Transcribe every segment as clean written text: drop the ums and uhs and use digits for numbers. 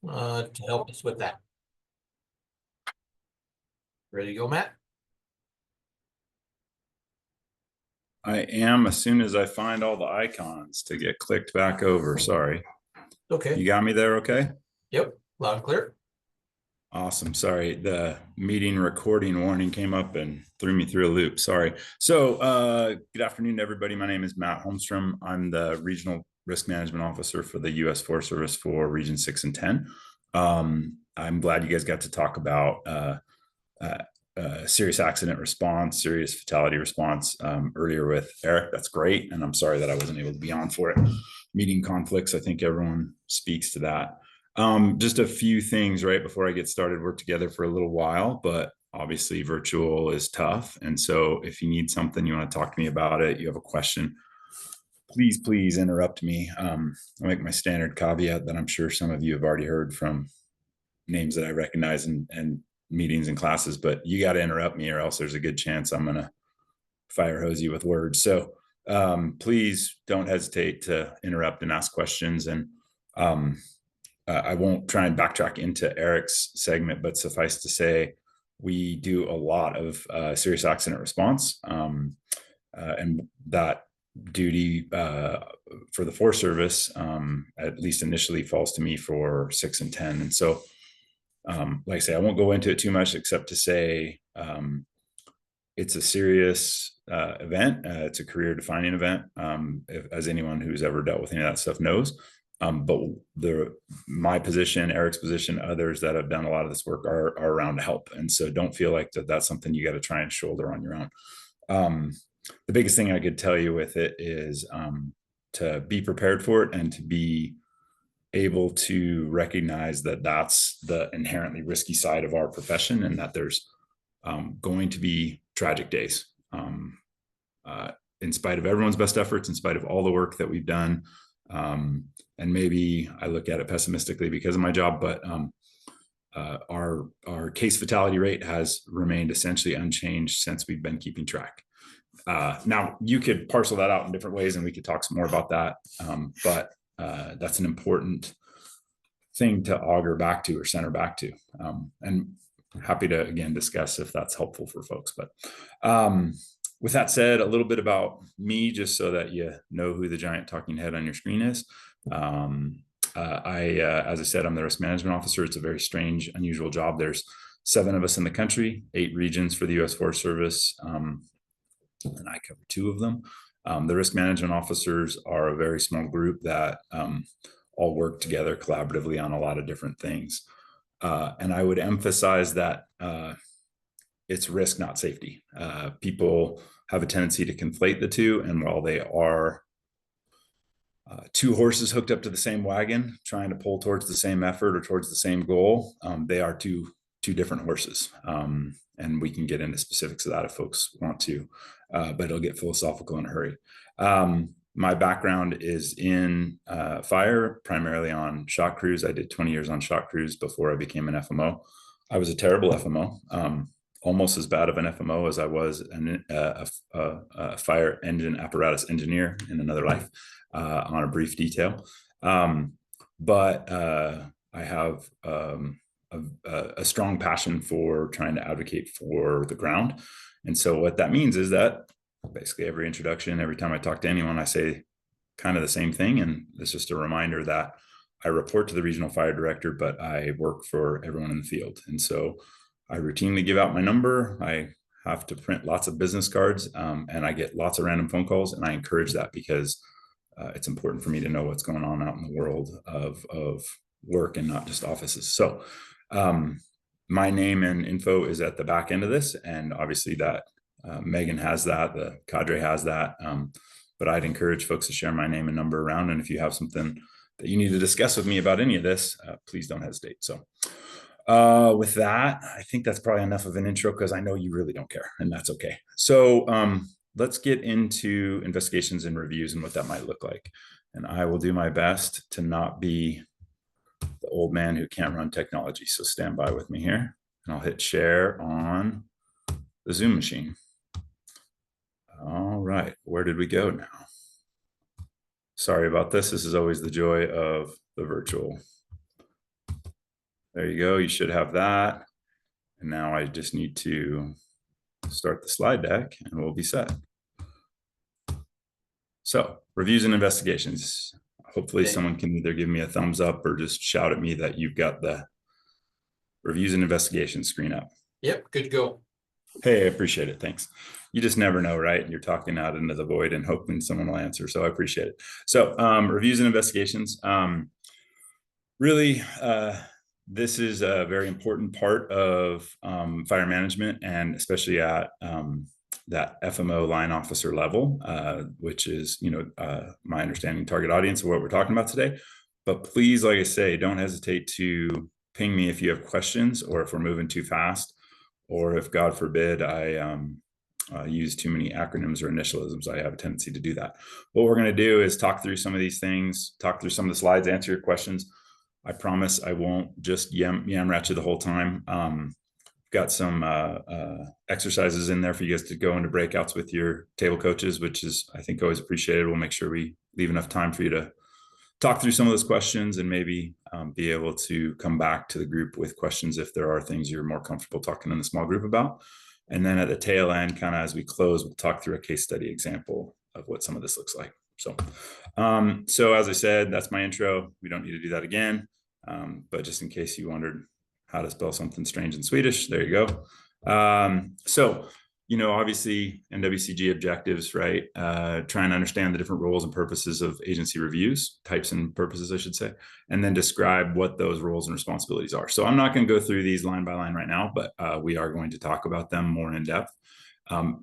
to help us with that. Ready to go, Matt? I am as soon as I find all the icons to get clicked back over. Sorry. Okay. You got me there okay? Yep, loud and clear. Awesome. Sorry. The meeting recording warning came up and threw me through a loop. Sorry. So good afternoon, everybody. My name is Matt Holmstrom. I'm the Regional Risk Management Officer for the U.S. Forest Service for Region 6 and 10. I'm glad you guys got to talk about serious accident response, serious fatality response earlier with Eric. That's great. And I'm sorry that I wasn't able to be on for it. Meeting conflicts, I think everyone speaks to that. Just a few things right before I get started. We're together for a little while, but obviously virtual is tough. And so if you need something, you want to talk to me about it, you have a question, please interrupt me. I'll make my standard caveat that I'm sure some of you have already heard from names that I recognize and meetings and classes, but you got to interrupt me or else there's a good chance I'm going to fire hose you with words. So please don't hesitate to interrupt and ask questions. And I won't try and backtrack into Eric's segment, but suffice to say, we do a lot of serious accident response. And that duty for the Forest Service, at least initially, falls to me for 6 and 10. And so like I say, I won't go into it too much except to say it's a serious event. It's a career defining event, as anyone who's ever dealt with any of that stuff knows. But my position, Eric's position, others that have done a lot of this work are around to help. And so don't feel like that's something you got to try and shoulder on your own. The biggest thing I could tell you with it is to be prepared for it and to be able to recognize that that's the inherently risky side of our profession and that there's going to be tragic days. In spite of everyone's best efforts, in spite of all the work that we've done, and maybe I look at it pessimistically because of my job, but our case fatality rate has remained essentially unchanged since we've been keeping track. Now, you could parcel that out in different ways, and we could talk some more about that, but that's an important thing to auger back to or center back to. And happy to, again, discuss if that's helpful for folks. But with that said, a little bit about me, just so that you know who the giant talking head on your screen is. As I said, I'm the risk management officer. It's a very strange, unusual job. There's 7 of us in the country, 8 regions for the U.S. Forest Service, and I cover 2 of them. The risk management officers are a very small group that all work together collaboratively on a lot of different things. And I would emphasize that it's risk, not safety. People have a tendency to conflate the two. And while they are 2 horses hooked up to the same wagon, trying to pull towards the same effort or towards the same goal, they are two different horses. And we can get into specifics of that if folks want to, but it'll get philosophical in a hurry. My background is in fire, primarily on shot crews. I did 20 years on shot crews before I became an FMO. I was a terrible FMO, almost as bad of an FMO as I was a fire engine apparatus engineer in another life on a brief detail. But I have a strong passion for trying to advocate for the ground. And so what that means is that basically every introduction, every time I talk to anyone, I say kind of the same thing. And it's just a reminder that I report to the regional fire director, but I work for everyone in the field. And so I routinely give out my number. I have to print lots of business cards, and I get lots of random phone calls. And I encourage that because it's important for me to know what's going on out in the world of work and not just offices. So my name and info is at the back end of this. And obviously that Megan has that, the cadre has that. But I'd encourage folks to share my name and number around. And if you have something that you need to discuss with me about any of this, please don't hesitate. So with that, I think that's probably enough of an intro because I know you really don't care, and that's okay. So let's get into investigations and reviews and what that might look like. And I will do my best to not be the old man who can't run technology. So stand by with me here, and I'll hit share on the Zoom machine. All right, where did we go now? Sorry about this. This is always the joy of the virtual. There you go. You should have that. And now I just need to start the slide deck and we'll be set. So, reviews and investigations. Hopefully someone can either give me a thumbs up or just shout at me that you've got the reviews and investigations screen up. Yep, good to go. Hey, I appreciate it. Thanks. You just never know, right? You're talking out into the void and hoping someone will answer. So I appreciate it. So reviews and investigations. Really, this is a very important part of fire management, and especially at that FMO line officer level, which is, my understanding target audience of what we're talking about today. But please, like I say, don't hesitate to ping me if you have questions or if we're moving too fast, or if, God forbid, I use too many acronyms or initialisms. I have a tendency to do that. What we're going to do is talk through some of these things, talk through some of the slides, answer your questions. I promise I won't just yam rat you the whole time. Got some exercises in there for you guys to go into breakouts with your table coaches, which is, I think, always appreciated. We'll make sure we leave enough time for you to talk through some of those questions and maybe be able to come back to the group with questions if there are things you're more comfortable talking in the small group about. And then at the tail end, kind of as we close, we'll talk through a case study example of what some of this looks like. So as I said, that's my intro. We don't need to do that again. But just in case you wondered how to spell something strange in Swedish, there you go. Obviously NWCG objectives, right? Trying to understand the different roles and purposes of agency reviews, types and purposes, I should say, and then describe what those roles and responsibilities are. So I'm not going to go through these line by line right now, but we are going to talk about them more in depth.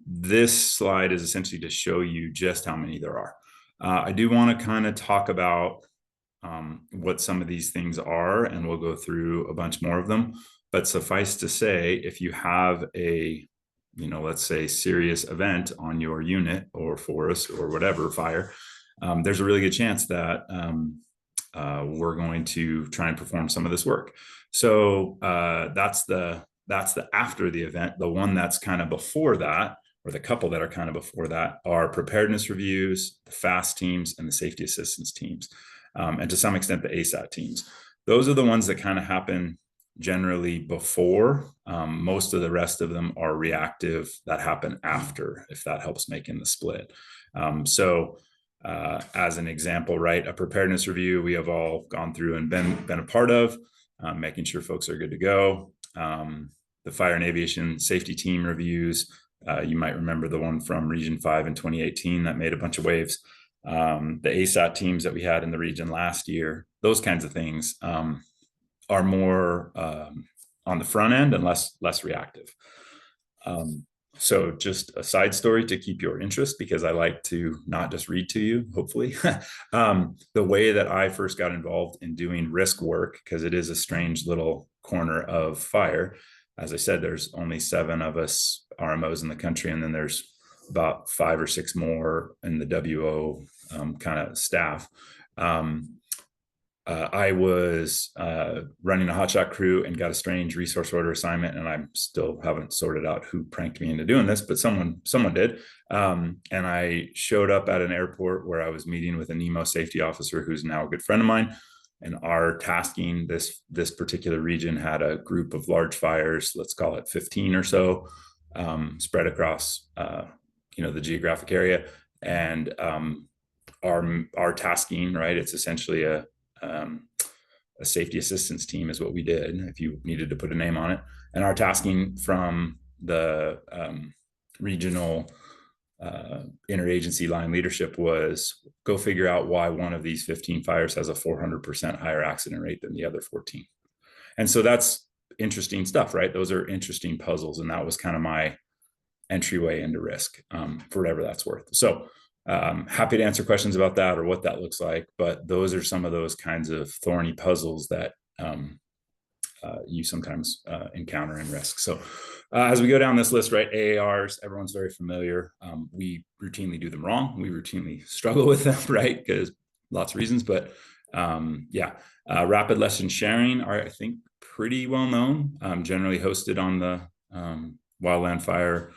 This slide is essentially to show you just how many there are. I do want to kind of talk about what some of these things are, and we'll go through a bunch more of them. But suffice to say, if you have a, let's say, serious event on your unit or forest or whatever fire, there's a really good chance that we're going to try and perform some of this work. So that's the after the event. The one that's kind of before that, or the couple that are kind of before that, are preparedness reviews, the FAST teams, and the safety assistance teams. And to some extent, the ASAT teams. Those are the ones that kind of happen generally before. Most of the rest of them are reactive that happen after, if that helps making the split. As an example, right, a preparedness review we have all gone through and been a part of, making sure folks are good to go. The fire and aviation safety team reviews, you might remember the one from Region 5 in 2018 that made a bunch of waves. The ASAT teams that we had in the region last year, those kinds of things are more on the front end and less reactive. So just a side story to keep your interest, because I like to not just read to you, hopefully. The way that I first got involved in doing risk work, because it is a strange little corner of fire. As I said, there's only 7 of us RMOs in the country, and then there's about 5 or 6 more in the WO kind of staff. I was running a hotshot crew and got a strange resource order assignment, and I still haven't sorted out who pranked me into doing this, but someone did. And I showed up at an airport where I was meeting with a NEMO safety officer who's now a good friend of mine. And our tasking, this particular region had a group of large fires, let's call it 15 or so, spread across the geographic area. And our tasking, right, it's essentially a safety assistance team is what we did, if you needed to put a name on it. And our tasking from the regional interagency line leadership was go figure out why one of these 15 fires has a 400% higher accident rate than the other 14. And so that's interesting stuff, right? Those are interesting puzzles. And that was kind of my entryway into risk, for whatever that's worth. So happy to answer questions about that or what that looks like, but those are some of those kinds of thorny puzzles that you sometimes encounter in risk. So as we go down this list, right, AARs, everyone's very familiar. We routinely do them wrong. We routinely struggle with them, right, because lots of reasons, but rapid lesson sharing are, I think, pretty well known, generally hosted on the wildland fire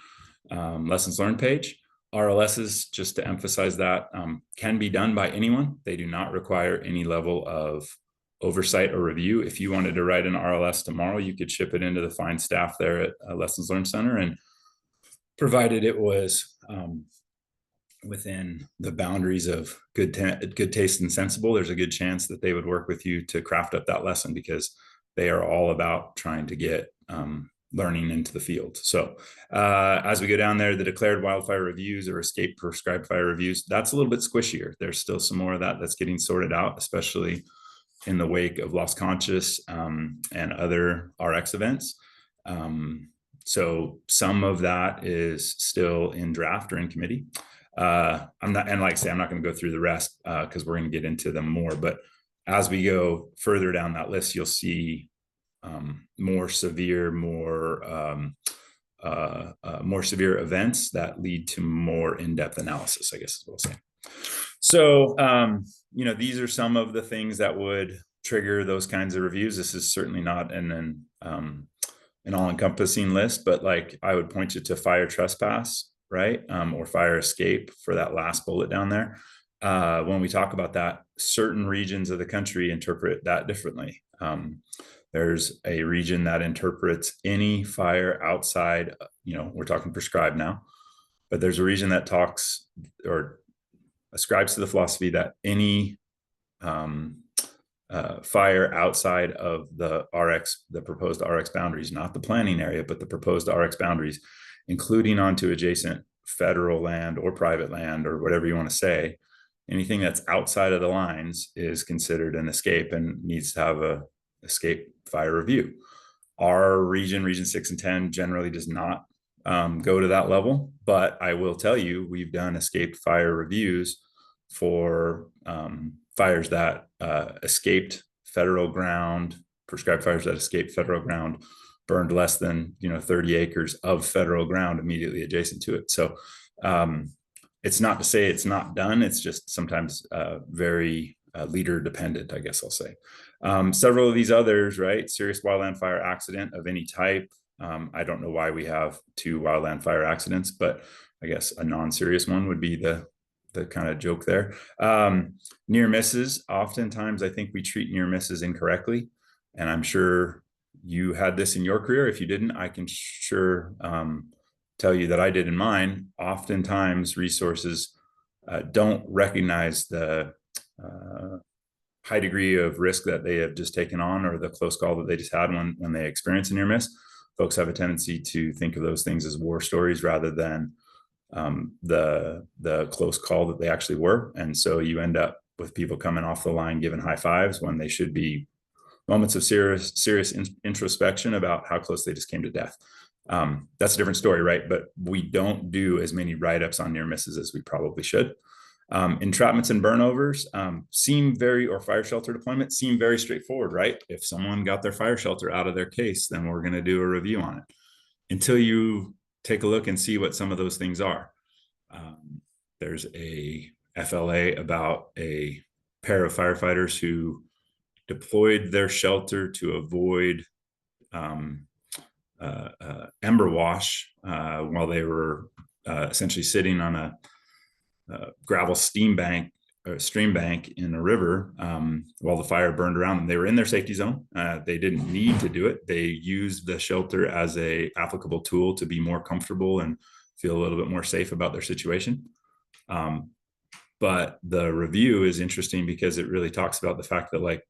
lessons learned page. RLSs, just to emphasize that, can be done by anyone. They do not require any level of oversight or review. If you wanted to write an RLS tomorrow, you could ship it into the fine staff there at Lessons Learned Center, and provided it was within the boundaries of good taste and sensible, there's a good chance that they would work with you to craft up that lesson, because they are all about trying to get learning into the field. So as we go down there, the declared wildfire reviews or escape prescribed fire reviews, that's a little bit squishier. There's still some more of that that's getting sorted out, especially in the wake of Lost Conscious and other RX events. So some of that is still in draft or in committee. I'm not, and like I say, I'm not going to go through the rest because we're going to get into them more. But as we go further down that list, you'll see more severe events that lead to more in-depth analysis, I guess is what I'll say. So, these are some of the things that would trigger those kinds of reviews. This is certainly not an all-encompassing list, but like I would point you to fire trespass, right? Or fire escape for that last bullet down there. When we talk about that, certain regions of the country interpret that differently. There's a region that interprets any fire outside, we're talking prescribed now, but there's a region that talks or ascribes to the philosophy that any fire outside of the proposed RX boundaries, not the planning area, but the proposed RX boundaries, including onto adjacent federal land or private land or whatever you want to say, anything that's outside of the lines is considered an escape and needs to have a escape fire review. Our region 6 and 10 generally does not go to that level, but I will tell you, we've done escape fire reviews for fires that escaped federal ground, prescribed fires that escaped federal ground, burned less than 30 acres of federal ground immediately adjacent to it. So it's not to say it's not done. It's just sometimes very leader dependent, I guess I'll say. Several of these others, right? Serious wildland fire accident of any type. I don't know why we have 2 wildland fire accidents, but I guess a non-serious one would be the kind of joke there. Near misses. Oftentimes I think we treat near misses incorrectly. And I'm sure you had this in your career. If you didn't, I can sure tell you that I did in mine. Oftentimes resources don't recognize the high degree of risk that they have just taken on, or the close call that they just had when they experience a near miss. Folks have a tendency to think of those things as war stories rather than the close call that they actually were. And so you end up with people coming off the line giving high fives when they should be moments of serious introspection about how close they just came to death. That's a different story, right? But we don't do as many write-ups on near misses as we probably should. Entrapments and burnovers or fire shelter deployment seem very straightforward, right? If someone got their fire shelter out of their case, then we're going to do a review on it. Until you take a look and see what some of those things are. There's a FLA about a pair of firefighters who deployed their shelter to avoid ember wash while they were essentially sitting on a gravel stream bank in a river while the fire burned around them. They were in their safety zone. They didn't need to do it. They used the shelter as a applicable tool to be more comfortable and feel a little bit more safe about their situation. But the review is interesting because it really talks about the fact that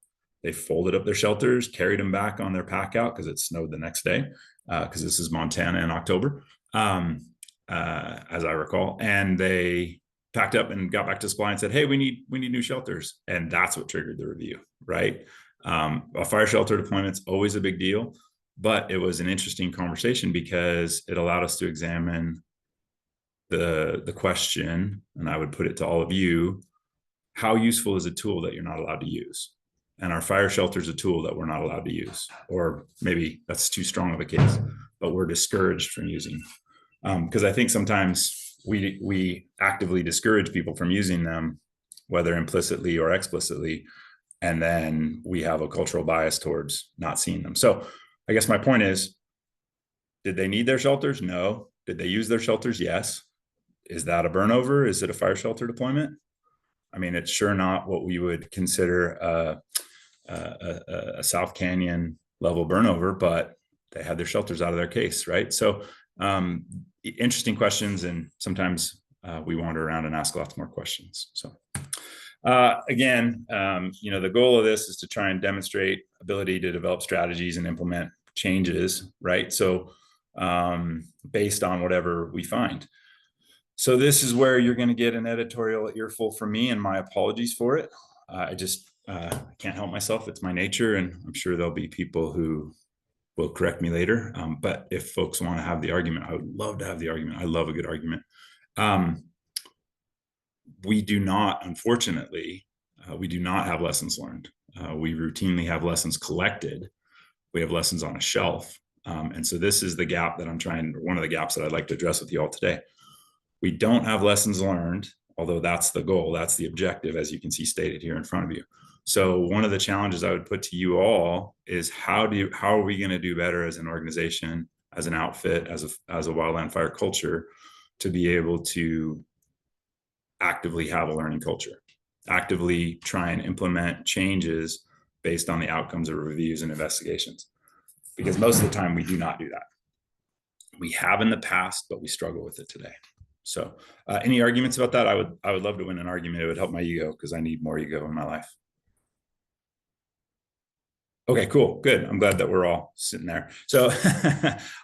they folded up their shelters, carried them back on their pack out because it snowed the next day, because this is Montana in October, as I recall. And they packed up and got back to supply and said, hey, we need new shelters. And that's what triggered the review, right? A fire shelter deployment's always a big deal, but it was an interesting conversation because it allowed us to examine the question, and I would put it to all of you, how useful is a tool that you're not allowed to use? And our fire shelter is a tool that we're not allowed to use, or maybe that's too strong of a case, but we're discouraged from using. Because I think sometimes we actively discourage people from using them, whether implicitly or explicitly, and then we have a cultural bias towards not seeing them. So I guess my point is, did they need their shelters? No. Did they use their shelters? Yes. Is that a burnover? Is it a fire shelter deployment? I mean, it's sure not what we would consider a South Canyon level burnover, but they had their shelters out of their case, right? So interesting questions, and sometimes we wander around and ask lots more questions. So again, the goal of this is to try and demonstrate ability to develop strategies and implement changes, right? So based on whatever we find. So this is where you're going to get an editorial earful from me, and my apologies for it. I just can't help myself. It's my nature, and I'm sure there'll be people who will correct me later. But if folks want to have the argument, I would love to have the argument. I love a good argument. We do not, unfortunately, we do not have lessons learned. We routinely have lessons collected. We have lessons on a shelf. And so this is the gap that one of the gaps that I'd like to address with you all today. We don't have lessons learned, although that's the goal, that's the objective, as you can see stated here in front of you. So one of the challenges I would put to you all is how are we going to do better as an organization, as an outfit, as a wildland fire culture, to be able to actively have a learning culture, actively try and implement changes based on the outcomes of reviews and investigations. Because most of the time we do not do that. We have in the past, but we struggle with it today. So any arguments about that? I would love to win an argument. It would help my ego, because I need more ego in my life. Okay, cool, good. I'm glad that we're all sitting there. So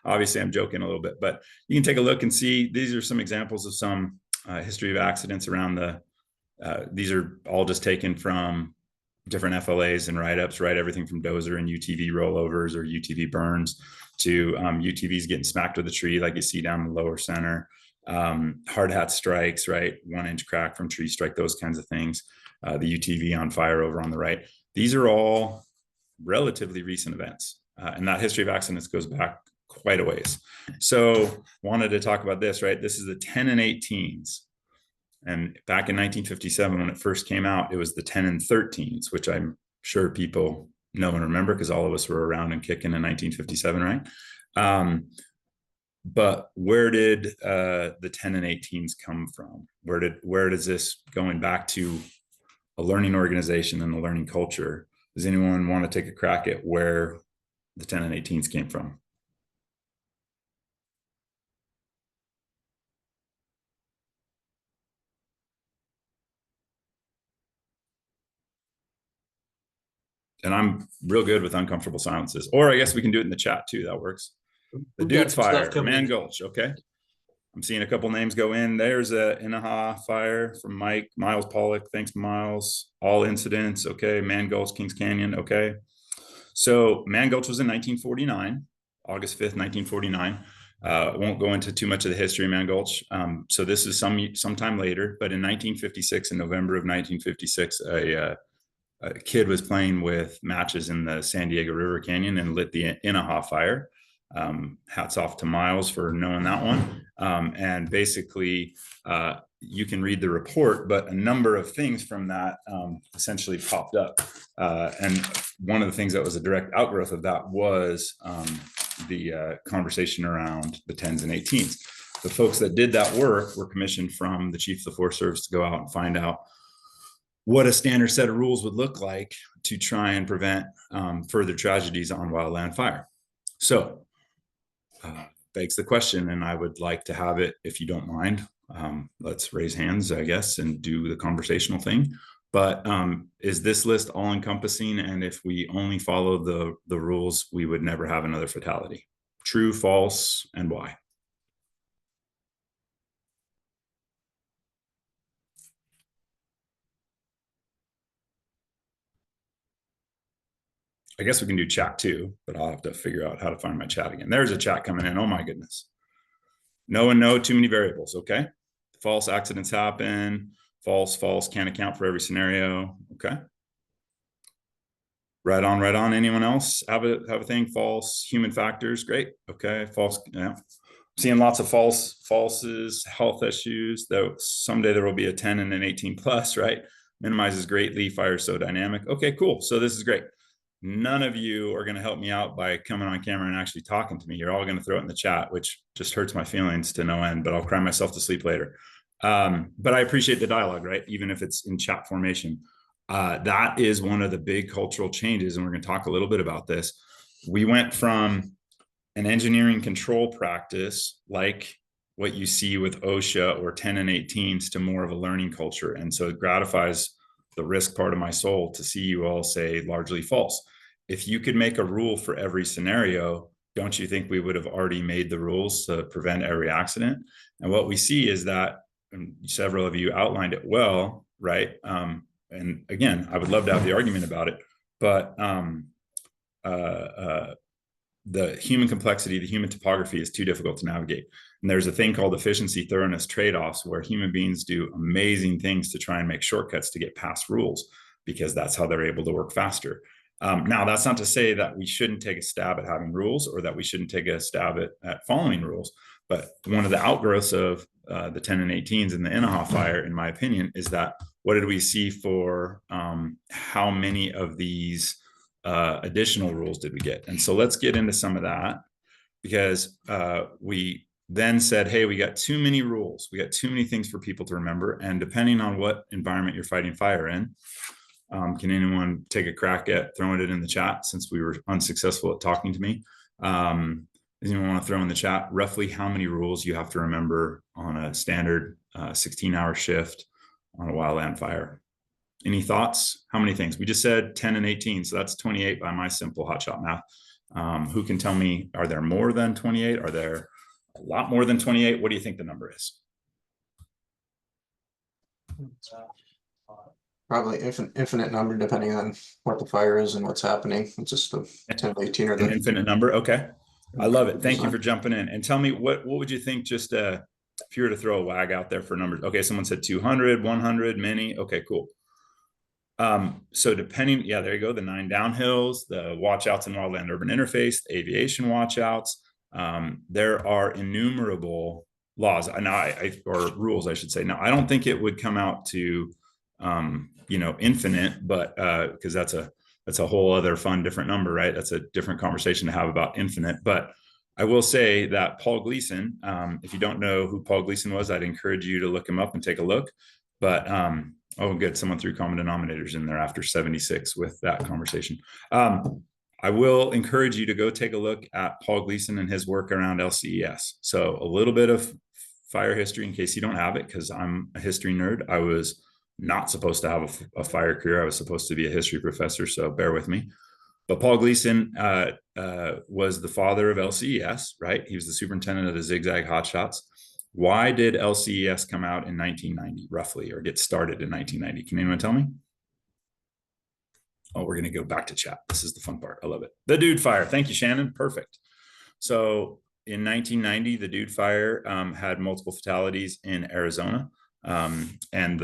obviously I'm joking a little bit, but you can take a look and see, these are some examples of some history of accidents around these are all just taken from different FLAs and write-ups, right? Everything from dozer and UTV rollovers or UTV burns to UTVs getting smacked with a tree like you see down in the lower center. Hard hat strikes, right? 1-inch crack from tree strike, those kinds of things. The UTV on fire over on the right. These are all relatively recent events. And that history of accidents goes back quite a ways. So wanted to talk about this, right? This is the 10 and 18s. And back in 1957, when it first came out, it was the 10 and 13s, which I'm sure people know and remember, because all of us were around and kicking in 1957, right? But where did the 10 and 18s come from? Where does this, going back to a learning organization and a learning culture, does anyone want to take a crack at where the 10 and 18s came from? And I'm real good with uncomfortable silences, or I guess we can do it in the chat too. That works. The Dude's Fire, Man Gulch. Okay. I'm seeing a couple names go in. There's a Inaha fire from Miles Pollock. Thanks, Miles. All incidents. Okay. Man Gulch, Kings Canyon. Okay. So Man Gulch was in 1949, August 5th, 1949. I won't go into too much of the history of Man Gulch. So this is sometime later, but in 1956, in November of 1956, a kid was playing with matches in the San Diego River Canyon and lit the Inaha fire. Hats off to Miles for knowing that one. And basically, you can read the report, but a number of things from that essentially popped up. And one of the things that was a direct outgrowth of that was the conversation around the 10s and 18s. The folks that did that work were commissioned from the Chief of the Forest Service to go out and find out what a standard set of rules would look like to try and prevent further tragedies on wildland fire. So begs the question, and I would like to have it, if you don't mind, let's raise hands, I guess, and do the conversational thing. But is this list all encompassing? And if we only follow the rules, we would never have another fatality? True, false, and why? I guess we can do chat too, but I'll have to figure out how to find my chat again. There's a chat coming in. Oh my goodness. No and no, too many variables. Okay. False, accidents happen. False, can't account for every scenario. Okay. Right on, right on. Anyone else have a thing? False, human factors. Great. Okay. False. Yeah. Seeing lots of falses, health issues. Though someday there will be a 10 and an 18 plus, right? Minimizes greatly, fire so dynamic. Okay, cool. So this is great. None of you are going to help me out by coming on camera and actually talking to me. You're all going to throw it in the chat, which just hurts my feelings to no end, but I'll cry myself to sleep later. But I appreciate the dialogue, right? Even if it's in chat formation. That is one of the big cultural changes, and we're going to talk a little bit about this. We went from an engineering control practice like what you see with OSHA or 10 and 18s to more of a learning culture. And so it gratifies the risk part of my soul to see you all say largely false. If you could make a rule for every scenario, don't you think we would have already made the rules to prevent every accident? And what we see is that, and several of you outlined it well, right? And again, I would love to have the argument about it, but the human complexity, the human topography is too difficult to navigate. And there's a thing called efficiency thoroughness trade-offs where human beings do amazing things to try and make shortcuts to get past rules because that's how they're able to work faster. Now, that's not to say that we shouldn't take a stab at having rules or that we shouldn't take a stab at following rules. But one of the outgrowths of the 10 and 18s and the Inaha fire, in my opinion, is that what did we see for how many of these additional rules did we get? And so let's get into some of that, because we then said, hey, we got too many rules. We got too many things for people to remember. And depending on what environment you're fighting fire in, can anyone take a crack at throwing it in the chat since we were unsuccessful at talking to me? Does anyone want to throw in the chat roughly how many rules you have to remember on a standard 16-hour shift on a wildland fire? Any thoughts? How many things? We just said 10 and 18, so that's 28 by my simple hotshot math. Who can tell me, are there more than 28? Are there a lot more than 28? What do you think the number is? Probably infinite number depending on what the fire is and what's happening. It's just the 10 to 18 or An the infinite number. Okay. I love it. Thank you for jumping in. And tell me, what would you think, just if you were to throw a wag out there for numbers? Okay, someone said 200, 100, many. Okay, cool. So depending, yeah, there you go. The 9 downhills, the watch outs in wildland urban interface, the aviation watch outs. There are innumerable laws or rules, I should say. Now, I don't think it would come out to, infinite, but because that's a whole other fun, different number, right? That's a different conversation to have about infinite. But I will say that Paul Gleason, if you don't know who Paul Gleason was, I'd encourage you to look him up and take a look. But oh, good. Someone threw common denominators in there after 76 with that conversation. I will encourage you to go take a look at Paul Gleason and his work around LCES. So a little bit of fire history in case you don't have it, because I'm a history nerd. I was not supposed to have a fire career. I was supposed to be a history professor, so bear with me. But Paul Gleason was the father of LCES, right? He was the superintendent of the zigzag hotshots. Why did LCES come out in 1990, roughly, or get started in 1990? Can anyone tell me? Oh, we're going to go back to chat. This is the fun part. I love it. The Dude Fire. Thank you, Shannon. Perfect. So in 1990, the Dude Fire had multiple fatalities in Arizona. And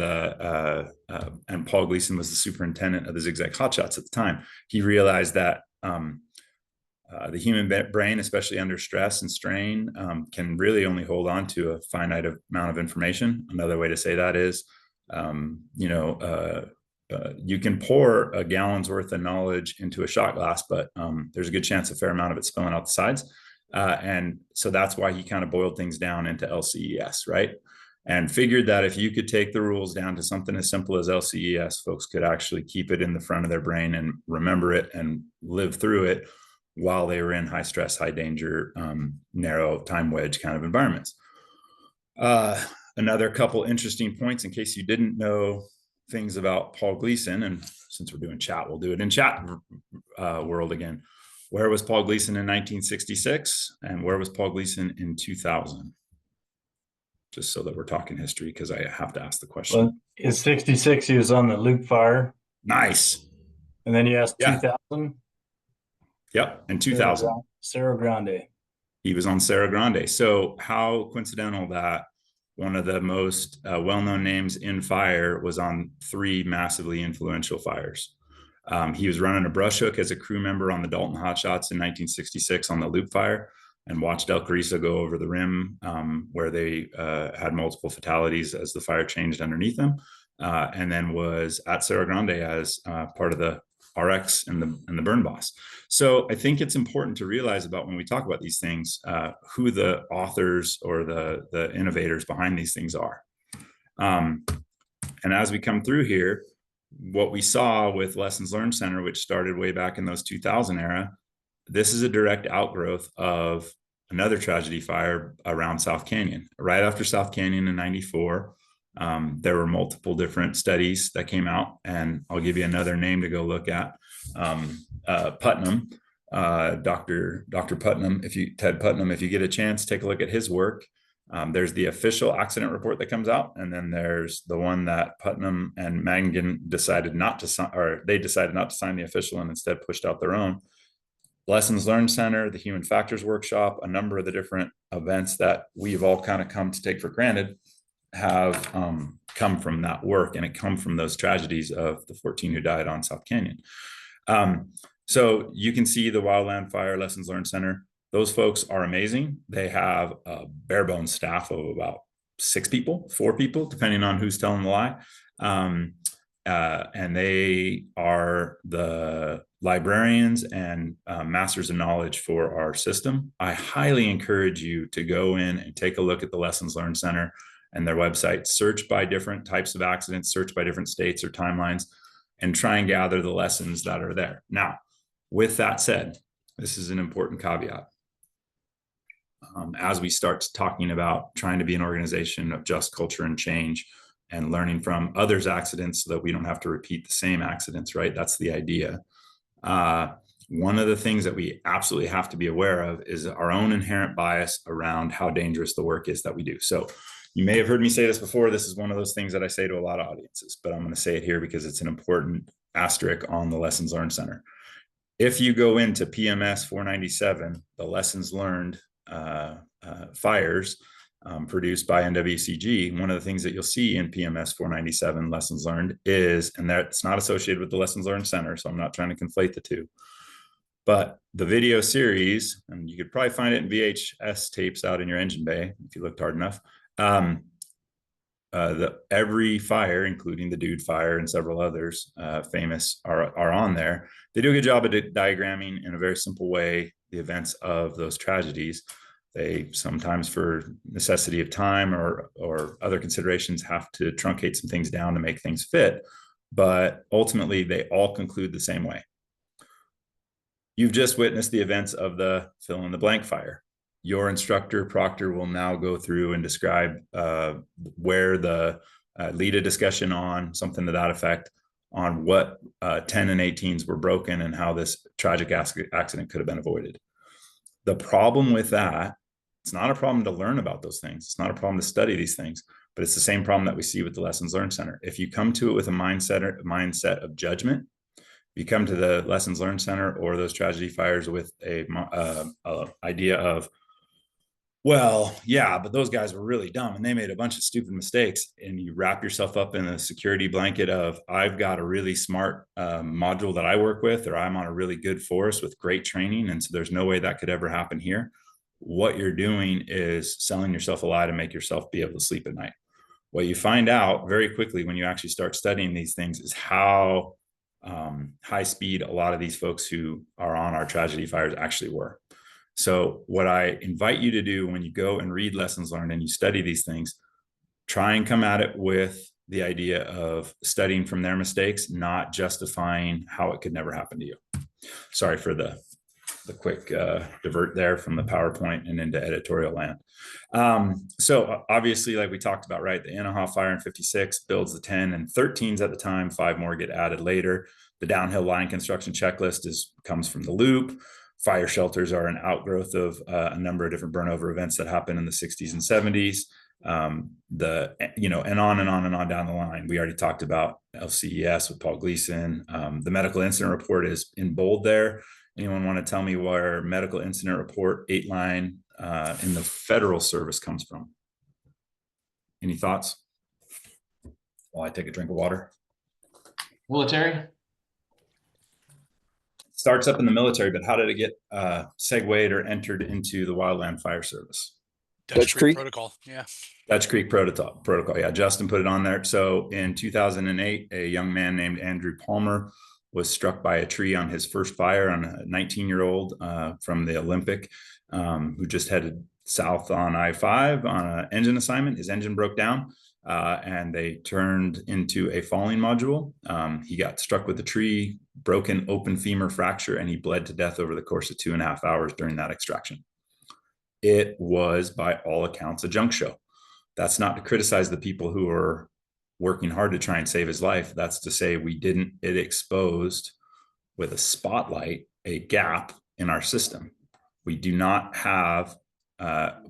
Paul Gleason was the superintendent of the zigzag hotshots at the time. He realized that the human brain, especially under stress and strain, can really only hold on to a finite amount of information. Another way to say that is, you can pour a gallon's worth of knowledge into a shot glass, but there's a good chance a fair amount of it spilling out the sides. And so that's why he kind of boiled things down into LCES, right? And figured that if you could take the rules down to something as simple as LCES, folks could actually keep it in the front of their brain and remember it and live through it while they were in high stress, high danger, narrow time wedge kind of environments. Another couple interesting points in case you didn't know things about Paul Gleason, and since we're doing chat, we'll do it in chat world again. Where was Paul Gleason in 1966 and where was Paul Gleason in 2000? Just so that we're talking history, because I have to ask the question. Well, in 66, he was on the Loop Fire. Nice. And then you asked 2000? Yep, in 2000. Cerro Grande. He was on Cerro Grande. So how coincidental that one of the most well-known names in fire was on 3 massively influential fires. He was running a brush hook as a crew member on the Dalton Hotshots in 1966 on the Loop Fire, and watched El Carrizo go over the rim where they had multiple fatalities as the fire changed underneath them, and then was at Cerro Grande as part of the RX and the burn boss. So I think it's important to realize about when we talk about these things, who the authors or the innovators behind these things are. And as we come through here, what we saw with Lessons Learned Center, which started way back in those 2000 era, this is a direct outgrowth of another tragedy fire around South Canyon. Right after South Canyon in 94, there were multiple different studies that came out, and I'll give you another name to go look at. Putnam, Dr. Putnam, Ted Putnam, if you get a chance, take a look at his work. There's the official accident report that comes out, and then there's the one that Putnam and Mangan decided not to sign, or they decided not to sign the official and instead pushed out their own. Lessons Learned Center, the Human Factors Workshop, a number of the different events that we've all kind of come to take for granted have come from that work, and it come from those tragedies of the 14 who died on South Canyon. So you can see the Wildland Fire Lessons Learned Center. Those folks are amazing. They have a bare bones staff of about 4 people, depending on who's telling the lie. And they are the librarians and masters of knowledge for our system. I highly encourage you to go in and take a look at the Lessons Learned Center and their website, search by different types of accidents, search by different states or timelines, and try and gather the lessons that are there. Now, with that said, this is an important caveat. As we start talking about trying to be an organization of just culture and change and learning from others' accidents so that we don't have to repeat the same accidents, right? That's the idea. One of the things that we absolutely have to be aware of is our own inherent bias around how dangerous the work is that we do. So you may have heard me say this before. This is one of those things that I say to a lot of audiences, but I'm going to say it here because it's an important asterisk on the Lessons Learned Center. If you go into PMS 497, the Lessons Learned fires produced by NWCG, one of the things that you'll see in PMS 497 Lessons Learned is, and that's not associated with the Lessons Learned Center, so I'm not trying to conflate the two, but the video series, and you could probably find it in VHS tapes out in your engine bay if you looked hard enough. Every fire, including the Dude Fire and several others famous, are on there. They do a good job of diagramming in a very simple way the events of those tragedies. They sometimes, for necessity of time or other considerations, have to truncate some things down to make things fit, but ultimately they all conclude the same way. You've just witnessed the events of the fill in the blank fire. Your instructor, Proctor, will now go through and describe where the lead a discussion on something to that effect, on what 10 and 18s were broken and how this tragic accident could have been avoided. The problem with that, it's not a problem to learn about those things. It's not a problem to study these things, but it's the same problem that we see with the Lessons Learned Center. If you come to it with a mindset of judgment, you come to the Lessons Learned Center or those tragedy fires with a idea of, well, yeah, but those guys were really dumb and they made a bunch of stupid mistakes, and you wrap yourself up in a security blanket of, I've got a really smart module that I work with, or I'm on a really good force with great training, and so there's no way that could ever happen here. What you're doing is selling yourself a lie to make yourself be able to sleep at night. What you find out very quickly when you actually start studying these things is how high speed a lot of these folks who are on our tragedy fires actually were. So what I invite you to do when you go and read Lessons Learned and you study these things, try and come at it with the idea of studying from their mistakes, not justifying how it could never happen to you. Sorry for the quick divert there from the PowerPoint and into editorial land. So obviously, like we talked about, right, the Anahaw fire in 56 builds the 10 and 13s at the time, 5 more get added later. The downhill line construction checklist comes from the loop. Fire shelters are an outgrowth of a number of different burnover events that happened in the 60s and 70s. And on and on and on down the line. We already talked about LCES with Paul Gleason. The medical incident report is in bold there. Anyone want to tell me where medical incident report 8-line in the federal service comes from? Any thoughts? While I take a drink of water. Military? Starts up in the military, but how did it get segued or entered into the Wildland Fire Service? Dutch Creek Protocol. Yeah. Dutch Creek Protocol. Yeah, Justin put it on there. So in 2008, a young man named Andrew Palmer was struck by a tree on his first fire, on a 19-year-old from the Olympic who just headed south on I-5 on an engine assignment. His engine broke down. and they turned into a falling module. He got struck with a tree, broken open femur fracture, and he bled to death over the course of 2.5 hours during that extraction. It was, by all accounts, a junk show. That's not to criticize the people who are working hard to try and save his life. That's to say it exposed with a spotlight a gap in our system. We do not have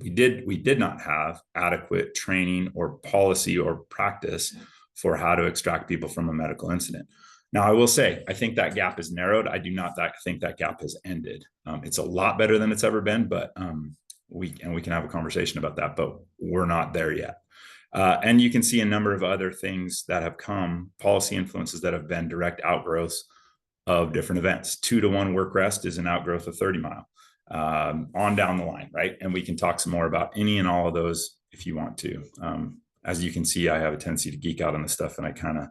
we did not have adequate training or policy or practice for how to extract people from a medical incident. Now, I will say, I think that gap is narrowed. I do not think that gap has ended. It's a lot better than it's ever been, but we can have a conversation about that, but we're not there yet. And you can see a number of other things that have come, policy influences that have been direct outgrowths of different events. 2-to-1 work rest is an outgrowth of 30 mile. On down the line, right? And we can talk some more about any and all of those if you want to. As you can see, I have a tendency to geek out on this stuff, and I kind of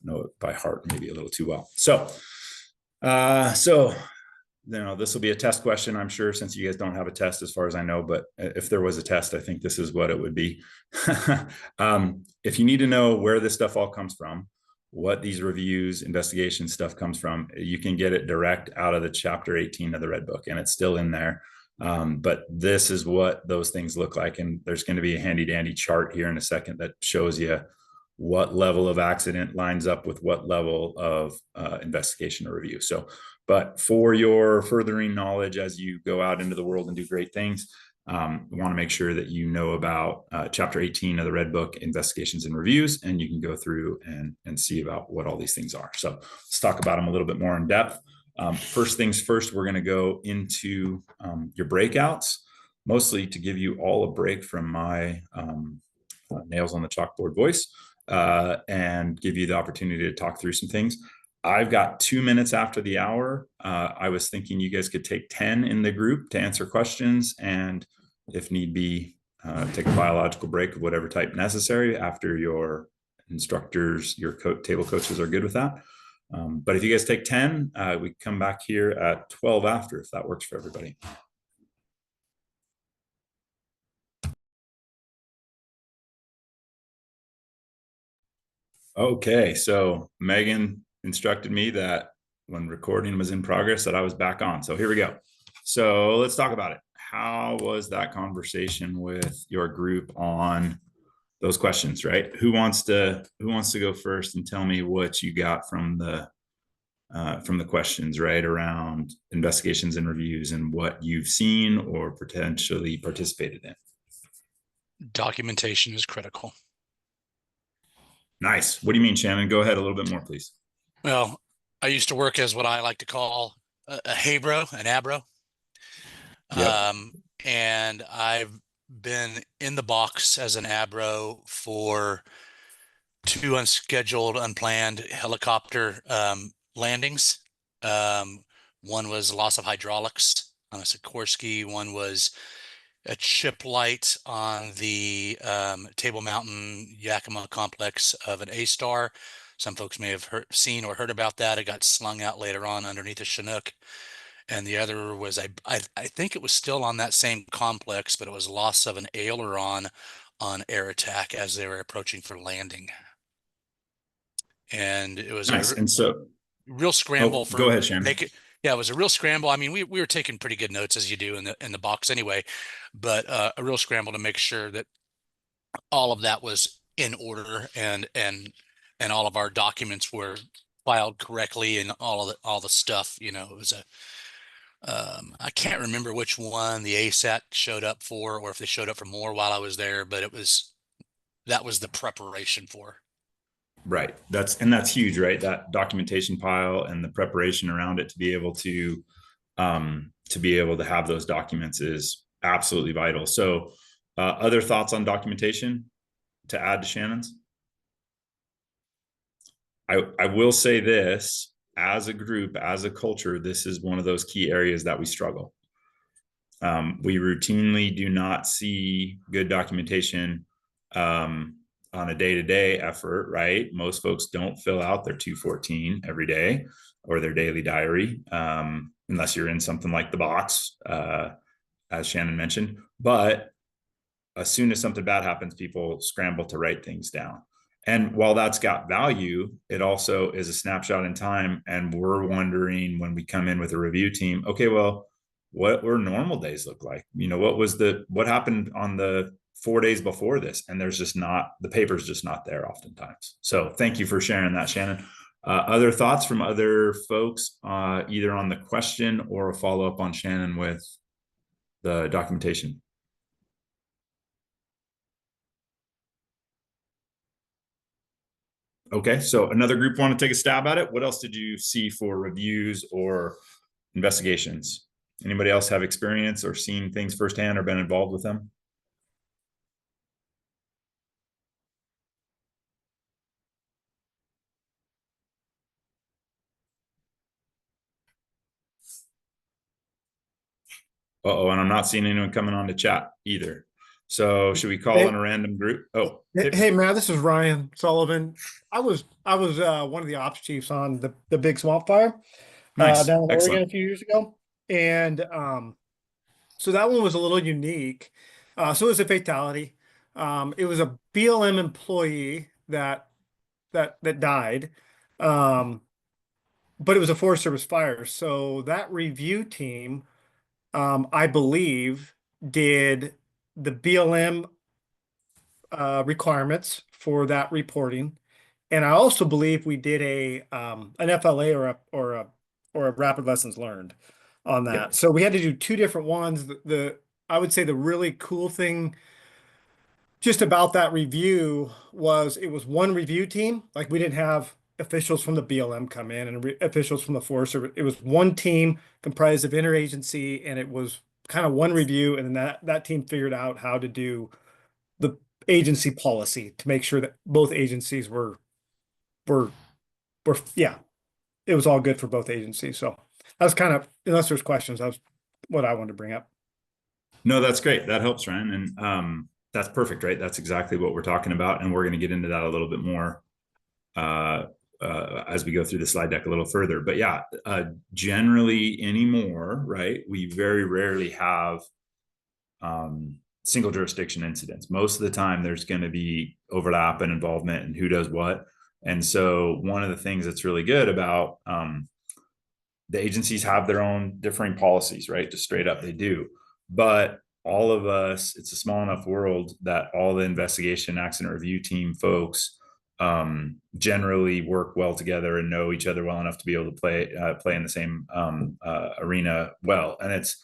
know it by heart, maybe a little too well. So this will be a test question, I'm sure, since you guys don't have a test as far as I know, but if there was a test, I think this is what it would be. If you need to know where this stuff all comes from, what these reviews, investigation stuff comes from, you can get it direct out of the chapter 18 of the Red Book, and it's still in there. But this is what those things look like. And there's going to be a handy dandy chart here in a second that shows you what level of accident lines up with what level of investigation or review. So, but for your furthering knowledge as you go out into the world and do great things, we want to make sure that you know about chapter 18 of the Red Book, investigations and reviews, and you can go through and see about what all these things are. So let's talk about them a little bit more in depth. First things first, we're going to go into your breakouts, mostly to give you all a break from my nails on the chalkboard voice and give you the opportunity to talk through some things. I've got 2 minutes after the hour. I was thinking you guys could take 10 in the group to answer questions, and if need be, take a biological break of whatever type necessary after your instructors, your table coaches are good with that. But if you guys take 10, we come back here at 12 after, if that works for everybody. Okay, so Megan instructed me that when recording was in progress that I was back on. So here we go. So let's talk about it. How was that conversation with your group on those questions, right? Who wants to go first and tell me what you got from the questions, right, around investigations and reviews and what you've seen or potentially participated in? Documentation is critical. Nice. What do you mean, Shannon? Go ahead a little bit more, please. Well, I used to work as what I like to call a HABRO, an ABRO. Yep. And I've been in the box as an ABRO for 2 unscheduled, unplanned helicopter landings. One was loss of hydraulics on a Sikorsky. One was a chip light on the Table Mountain Yakima complex of an A-Star. Some folks may have seen or heard about that. It got slung out later on underneath a Chinook. And the other was, I think it was still on that same complex, but it was loss of an aileron on air attack as they were approaching for landing. And it was nice. And so real scramble for go ahead, Shannon. Yeah, it was a real scramble. I mean, we were taking pretty good notes, as you do in the box anyway, but a real scramble to make sure that all of that was in order and all of our documents were filed correctly and all the stuff. You know, it was I can't remember which one the ASAT showed up for, or if they showed up for more while I was there, but that was the preparation for. Right. That's huge, right? That documentation pile and the preparation around it to be able to have those documents is absolutely vital. So other thoughts on documentation to add to Shannon's? I will say this, as a group, as a culture, this is one of those key areas that we struggle. We routinely do not see good documentation on a day-to-day effort, right? Most folks don't fill out their 214 every day or their daily diary, unless you're in something like the box, as Shannon mentioned. But as soon as something bad happens, people scramble to write things down. And while that's got value, it also is a snapshot in time. And we're wondering when we come in with a review team, okay, well, what were normal days look like? What happened on the 4 days before this? And there's just not, the paper's just not there oftentimes. So thank you for sharing that, Shannon. Other thoughts from other folks, either on the question or a follow-up on Shannon with the documentation? Okay, so another group want to take a stab at it. What else did you see for reviews or investigations? Anybody else have experience or seen things firsthand or been involved with them? Uh-oh, and I'm not seeing anyone coming on to chat either. So should we call in a random group? Oh, hey Matt, this is Ryan Sullivan. I was one of the ops chiefs on the big swamp fire nice. down in Oregon Excellent. a few years ago. And so that one was a little unique. So it was a fatality. It was a BLM employee that died. But it was a Forest Service fire. So that review team, I believe, did the BLM requirements for that reporting, and I also believe we did an FLA or a rapid lessons learned on that. Yep. So we had to do two different ones. I would say the really cool thing just about that review was it was one review team. Like we didn't have officials from the BLM come in and officials from the Forest Service. It was one team comprised of interagency, and it was kind of one review, and then that team figured out how to do the agency policy to make sure that both agencies were yeah, it was all good for both agencies. So that's kind of, unless there's questions, that was what I wanted to bring up. No, that's great. That helps, Ryan. And that's perfect, right? That's exactly what we're talking about. And we're going to get into that a little bit more as we go through the slide deck a little further. But yeah, generally anymore, right? We very rarely have single jurisdiction incidents. Most of the time there's going to be overlap and involvement and who does what. And so one of the things that's really good about the agencies have their own differing policies, right? Just straight up, they do. But all of us, it's a small enough world that all the investigation accident review team folks generally work well together and know each other well enough to be able to play in the same arena well. And it's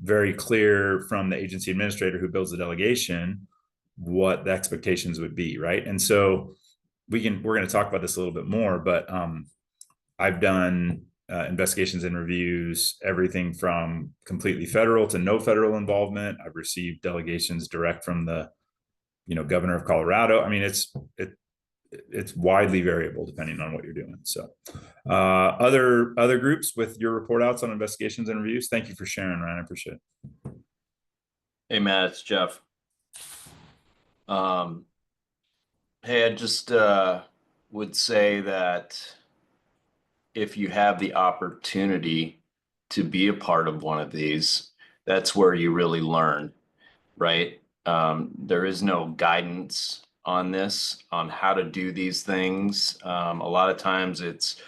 very clear from the agency administrator who builds the delegation what the expectations would be, right? And so we're going to talk about this a little bit more, but I've done investigations and reviews, everything from completely federal to no federal involvement. I've received delegations direct from the governor of Colorado. I mean, it's widely variable depending on what you're doing. So other groups with your report outs on investigations and reviews. Thank you for sharing, Ryan. I appreciate it. Hey, Matt, it's Jeff. Hey, I just would say that if you have the opportunity to be a part of one of these, that's where you really learn, right? There is no guidance on this, on how to do these things. A lot of times it's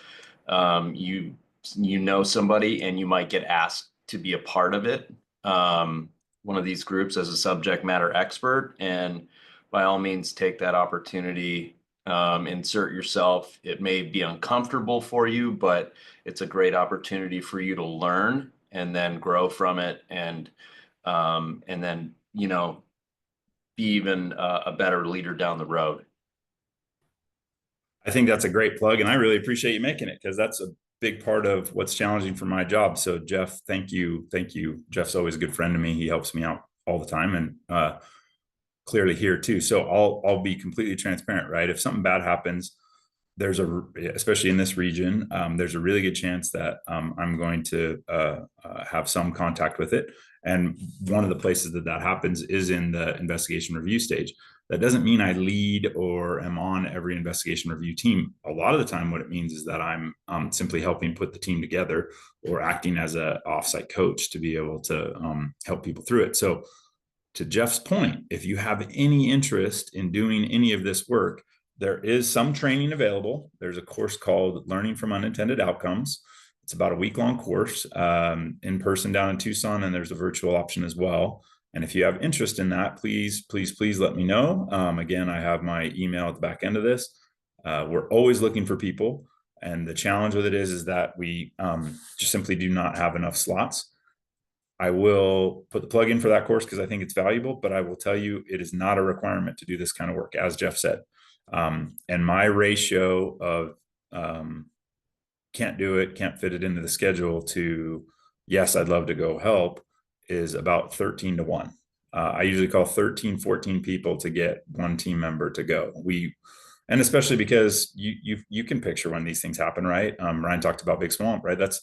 you know somebody and you might get asked to be a part of it, one of these groups as a subject matter expert, and by all means take that opportunity, insert yourself. It may be uncomfortable for you, but it's a great opportunity for you to learn and then grow from it, and then be even a better leader down the road. I think that's a great plug, and I really appreciate you making it, because that's a big part of what's challenging for my job. So Jeff, thank you. Jeff's always a good friend to me. He helps me out all the time, and clearly here too. So I'll be completely transparent, right? If something bad happens, especially in this region, there's a really good chance that I'm going to have some contact with it. And one of the places that happens is in the investigation review stage. That doesn't mean I lead or am on every investigation review team. A lot of the time, what it means is that I'm simply helping put the team together or acting as an offsite coach to be able to help people through it. So to Jeff's point, if you have any interest in doing any of this work, there is some training available. There's a course called Learning from Unintended Outcomes. It's about a week-long course, in person down in Tucson, and there's a virtual option as well. And if you have interest in that, please let me know. Again, I have my email at the back end of this. We're always looking for people. And the challenge with it is that we just simply do not have enough slots. I will put the plug in for that course because I think it's valuable, but I will tell you it is not a requirement to do this kind of work, as Jeff said. And my ratio of can't do it, can't fit it into the schedule to yes, I'd love to go help is about 13 to 1. I usually call 13, 14 people to get one team member to go. And especially because you can picture when these things happen, right? Ryan talked about Big Swamp, right? That's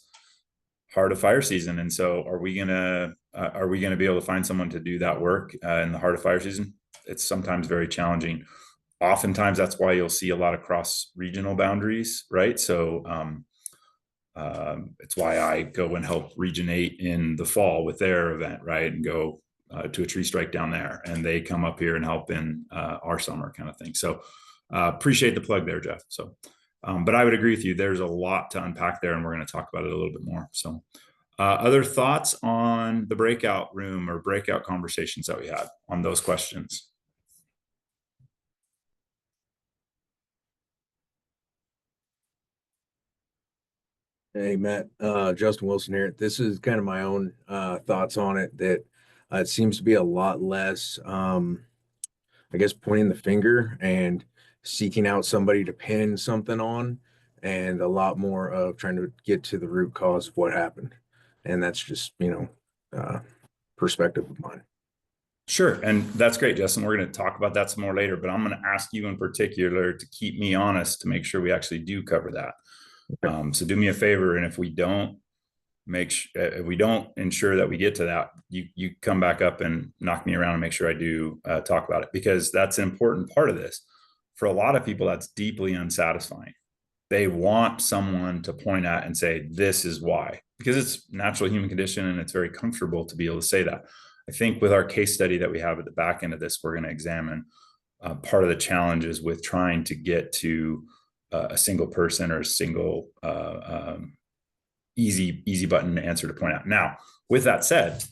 heart of fire season. And so are we gonna be able to find someone to do that work in the heart of fire season? It's sometimes very challenging. Oftentimes that's why you'll see a lot of cross regional boundaries, right? So it's why I go and help Region 8 in the fall with their event, right? And go to a tree strike down there, and they come up here and help in our summer kind of thing. So appreciate the plug there, Jeff. So but I would agree with you. There's a lot to unpack there, and we're going to talk about it a little bit more. So other thoughts on the breakout room or breakout conversations that we had on those questions? Hey, Matt, Justin Wilson here. This is kind of my own thoughts on it, that it seems to be a lot less, I guess, pointing the finger and seeking out somebody to pin something on, and a lot more of trying to get to the root cause of what happened. And that's just, perspective of mine. Sure. And that's great, Justin. We're going to talk about that some more later, but I'm going to ask you in particular to keep me honest to make sure we actually do cover that. Okay. So do me a favor. And if we don't ensure that we get to that, you come back up and knock me around and make sure I do talk about it, because that's an important part of this. For a lot of people, that's deeply unsatisfying. They want someone to point at and say, this is why, because it's natural human condition and it's very comfortable to be able to say that. I think with our case study that we have at the back end of this, we're going to examine part of the challenges with trying to get to a single person or a single easy button answer to point out. Now, with that said,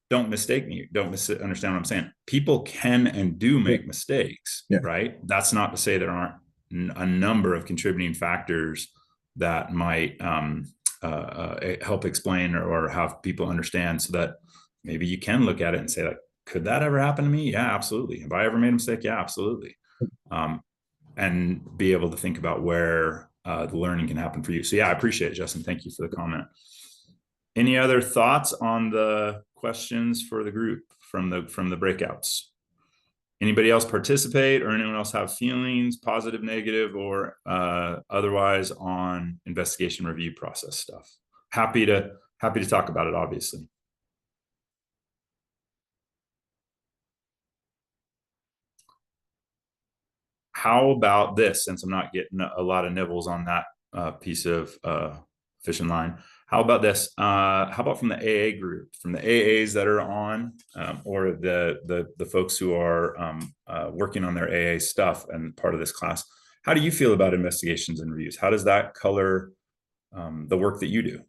don't mistake me. Don't misunderstand what I'm saying. People can and do make mistakes, right? That's not to say there aren't a number of contributing factors that might help explain or have people understand, so that maybe you can look at it and say, like, could that ever happen to me? Yeah, absolutely. Have I ever made a mistake? Yeah, absolutely. And be able to think about where the learning can happen for you. So yeah, I appreciate it, Justin. Thank you for the comment. Any other thoughts on the questions for the group from the breakouts? Anybody else participate, or anyone else have feelings, positive, negative, or otherwise on investigation review process stuff? Happy to talk about it, obviously. How about this, since I'm not getting a lot of nibbles on that piece of fishing line? How about this? How about from the AA group, from the AAs that are on, or the folks who are working on their AA stuff and part of this class? How do you feel about investigations and reviews? How does that color the work that you do?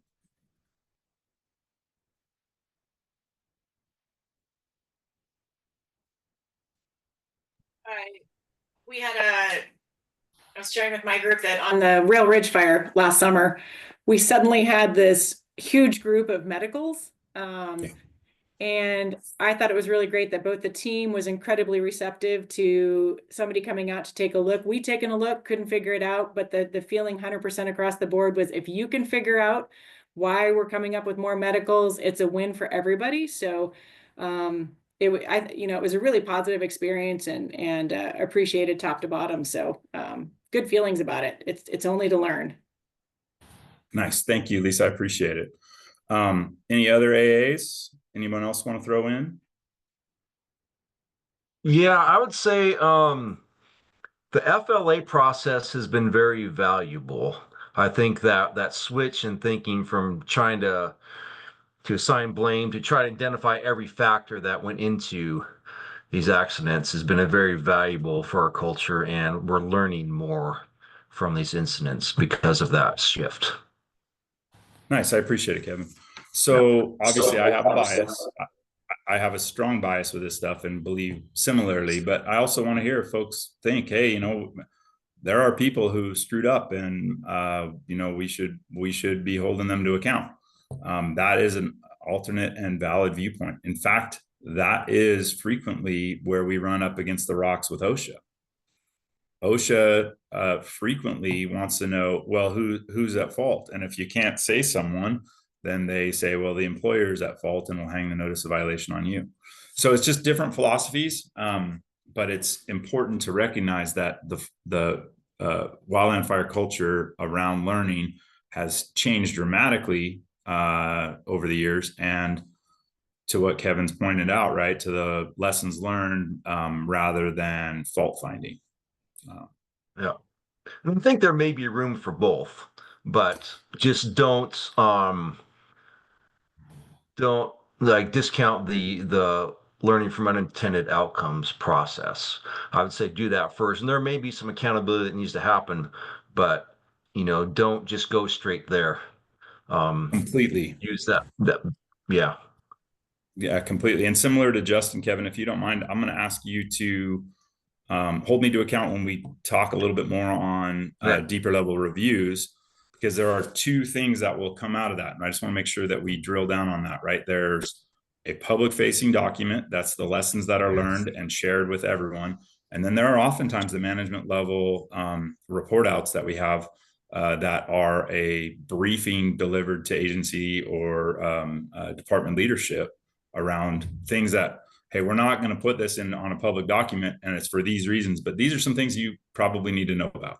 I was sharing with my group that on the Rail Ridge fire last summer, we suddenly had this huge group of medicals. And I thought it was really great that both the team was incredibly receptive to somebody coming out to take a look. We'd taken a look, couldn't figure it out, but the feeling 100% across the board was, if you can figure out why we're coming up with more medicals, it's a win for everybody. So it was a really positive experience, and appreciated top to bottom. So good feelings about it. It's only to learn. Nice. Thank you, Lisa. I appreciate it. Any other AAs? Anyone else want to throw in? Yeah, I would say the FLA process has been very valuable. I think that switch in thinking from trying to to assign blame, to try to identify every factor that went into these accidents has been a very valuable for our culture, and we're learning more from these incidents because of that shift. Nice. I appreciate it, Kevin. So obviously I have a bias. I have a strong bias with this stuff and believe similarly, but I also want to hear folks think, hey, you know, there are people who screwed up, and you know, we should be holding them to account. That is an alternate and valid viewpoint. In fact, that is frequently where we run up against the rocks with OSHA. OSHA frequently wants to know, well, who's at fault? And if you can't say someone, then they say, well, the employer is at fault and will hang the notice of violation on you. So it's just different philosophies, but it's important to recognize that the wildland fire culture around learning has changed dramatically over the years. And to what Kevin's pointed out, right, to the lessons learned rather than fault finding. Yeah. And I think there may be room for both, but just don't like discount the learning from unintended outcomes process. I would say do that first. And there may be some accountability that needs to happen, but you know, don't just go straight there. Completely. Use that yeah. Yeah, completely. And similar to Justin, Kevin, if you don't mind, I'm going to ask you to hold me to account when we talk a little bit more on deeper level reviews, because there are two things that will come out of that. And I just want to make sure that we drill down on that, right? There's a public facing document. That's the lessons that are learned and shared with everyone. And then there are oftentimes the management level report outs that we have that are a briefing delivered to agency or department leadership around things that, hey, we're not going to put this in on a public document and it's for these reasons, but these are some things you probably need to know about.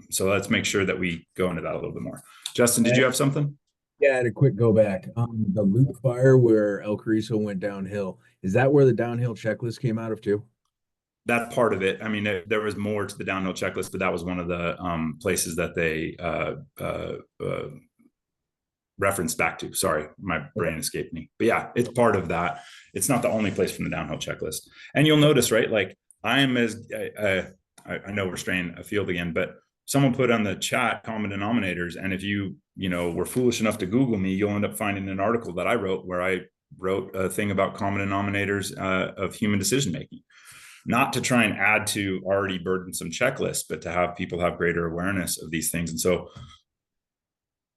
So let's make sure that we go into that a little bit more. Justin, did you have something? Yeah, I had a quick go back. The Loop fire where El Carrizo went downhill. Is that where the downhill checklist came out of too? That's part of it. I mean, there was more to the downhill checklist, but that was one of the places that they referenced back to. Sorry, my brain escaped me. But yeah, it's part of that. It's not the only place from the downhill checklist. And you'll notice, right? Like I know we're straying afield again, but someone put on the chat common denominators. And if you were foolish enough to Google me, you'll end up finding an article that I wrote where I wrote a thing about common denominators of human decision-making, not to try and add to already burdensome checklists, but to have people have greater awareness of these things. And so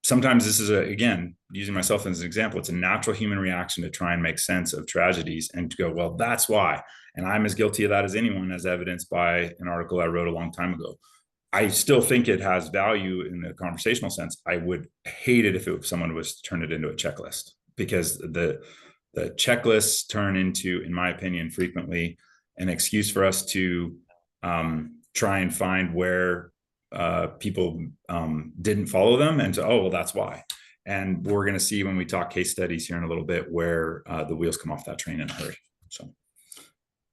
sometimes this is again, using myself as an example, it's a natural human reaction to try and make sense of tragedies and to go, well, that's why. And I'm as guilty of that as anyone, as evidenced by an article I wrote a long time ago. I still think it has value in the conversational sense. I would hate it if someone was to turn it into a checklist, because the checklists turn into, in my opinion, frequently an excuse for us to try and find where people didn't follow them and to, oh, well, that's why. And we're going to see when we talk case studies here in a little bit where the wheels come off that train in a hurry. So,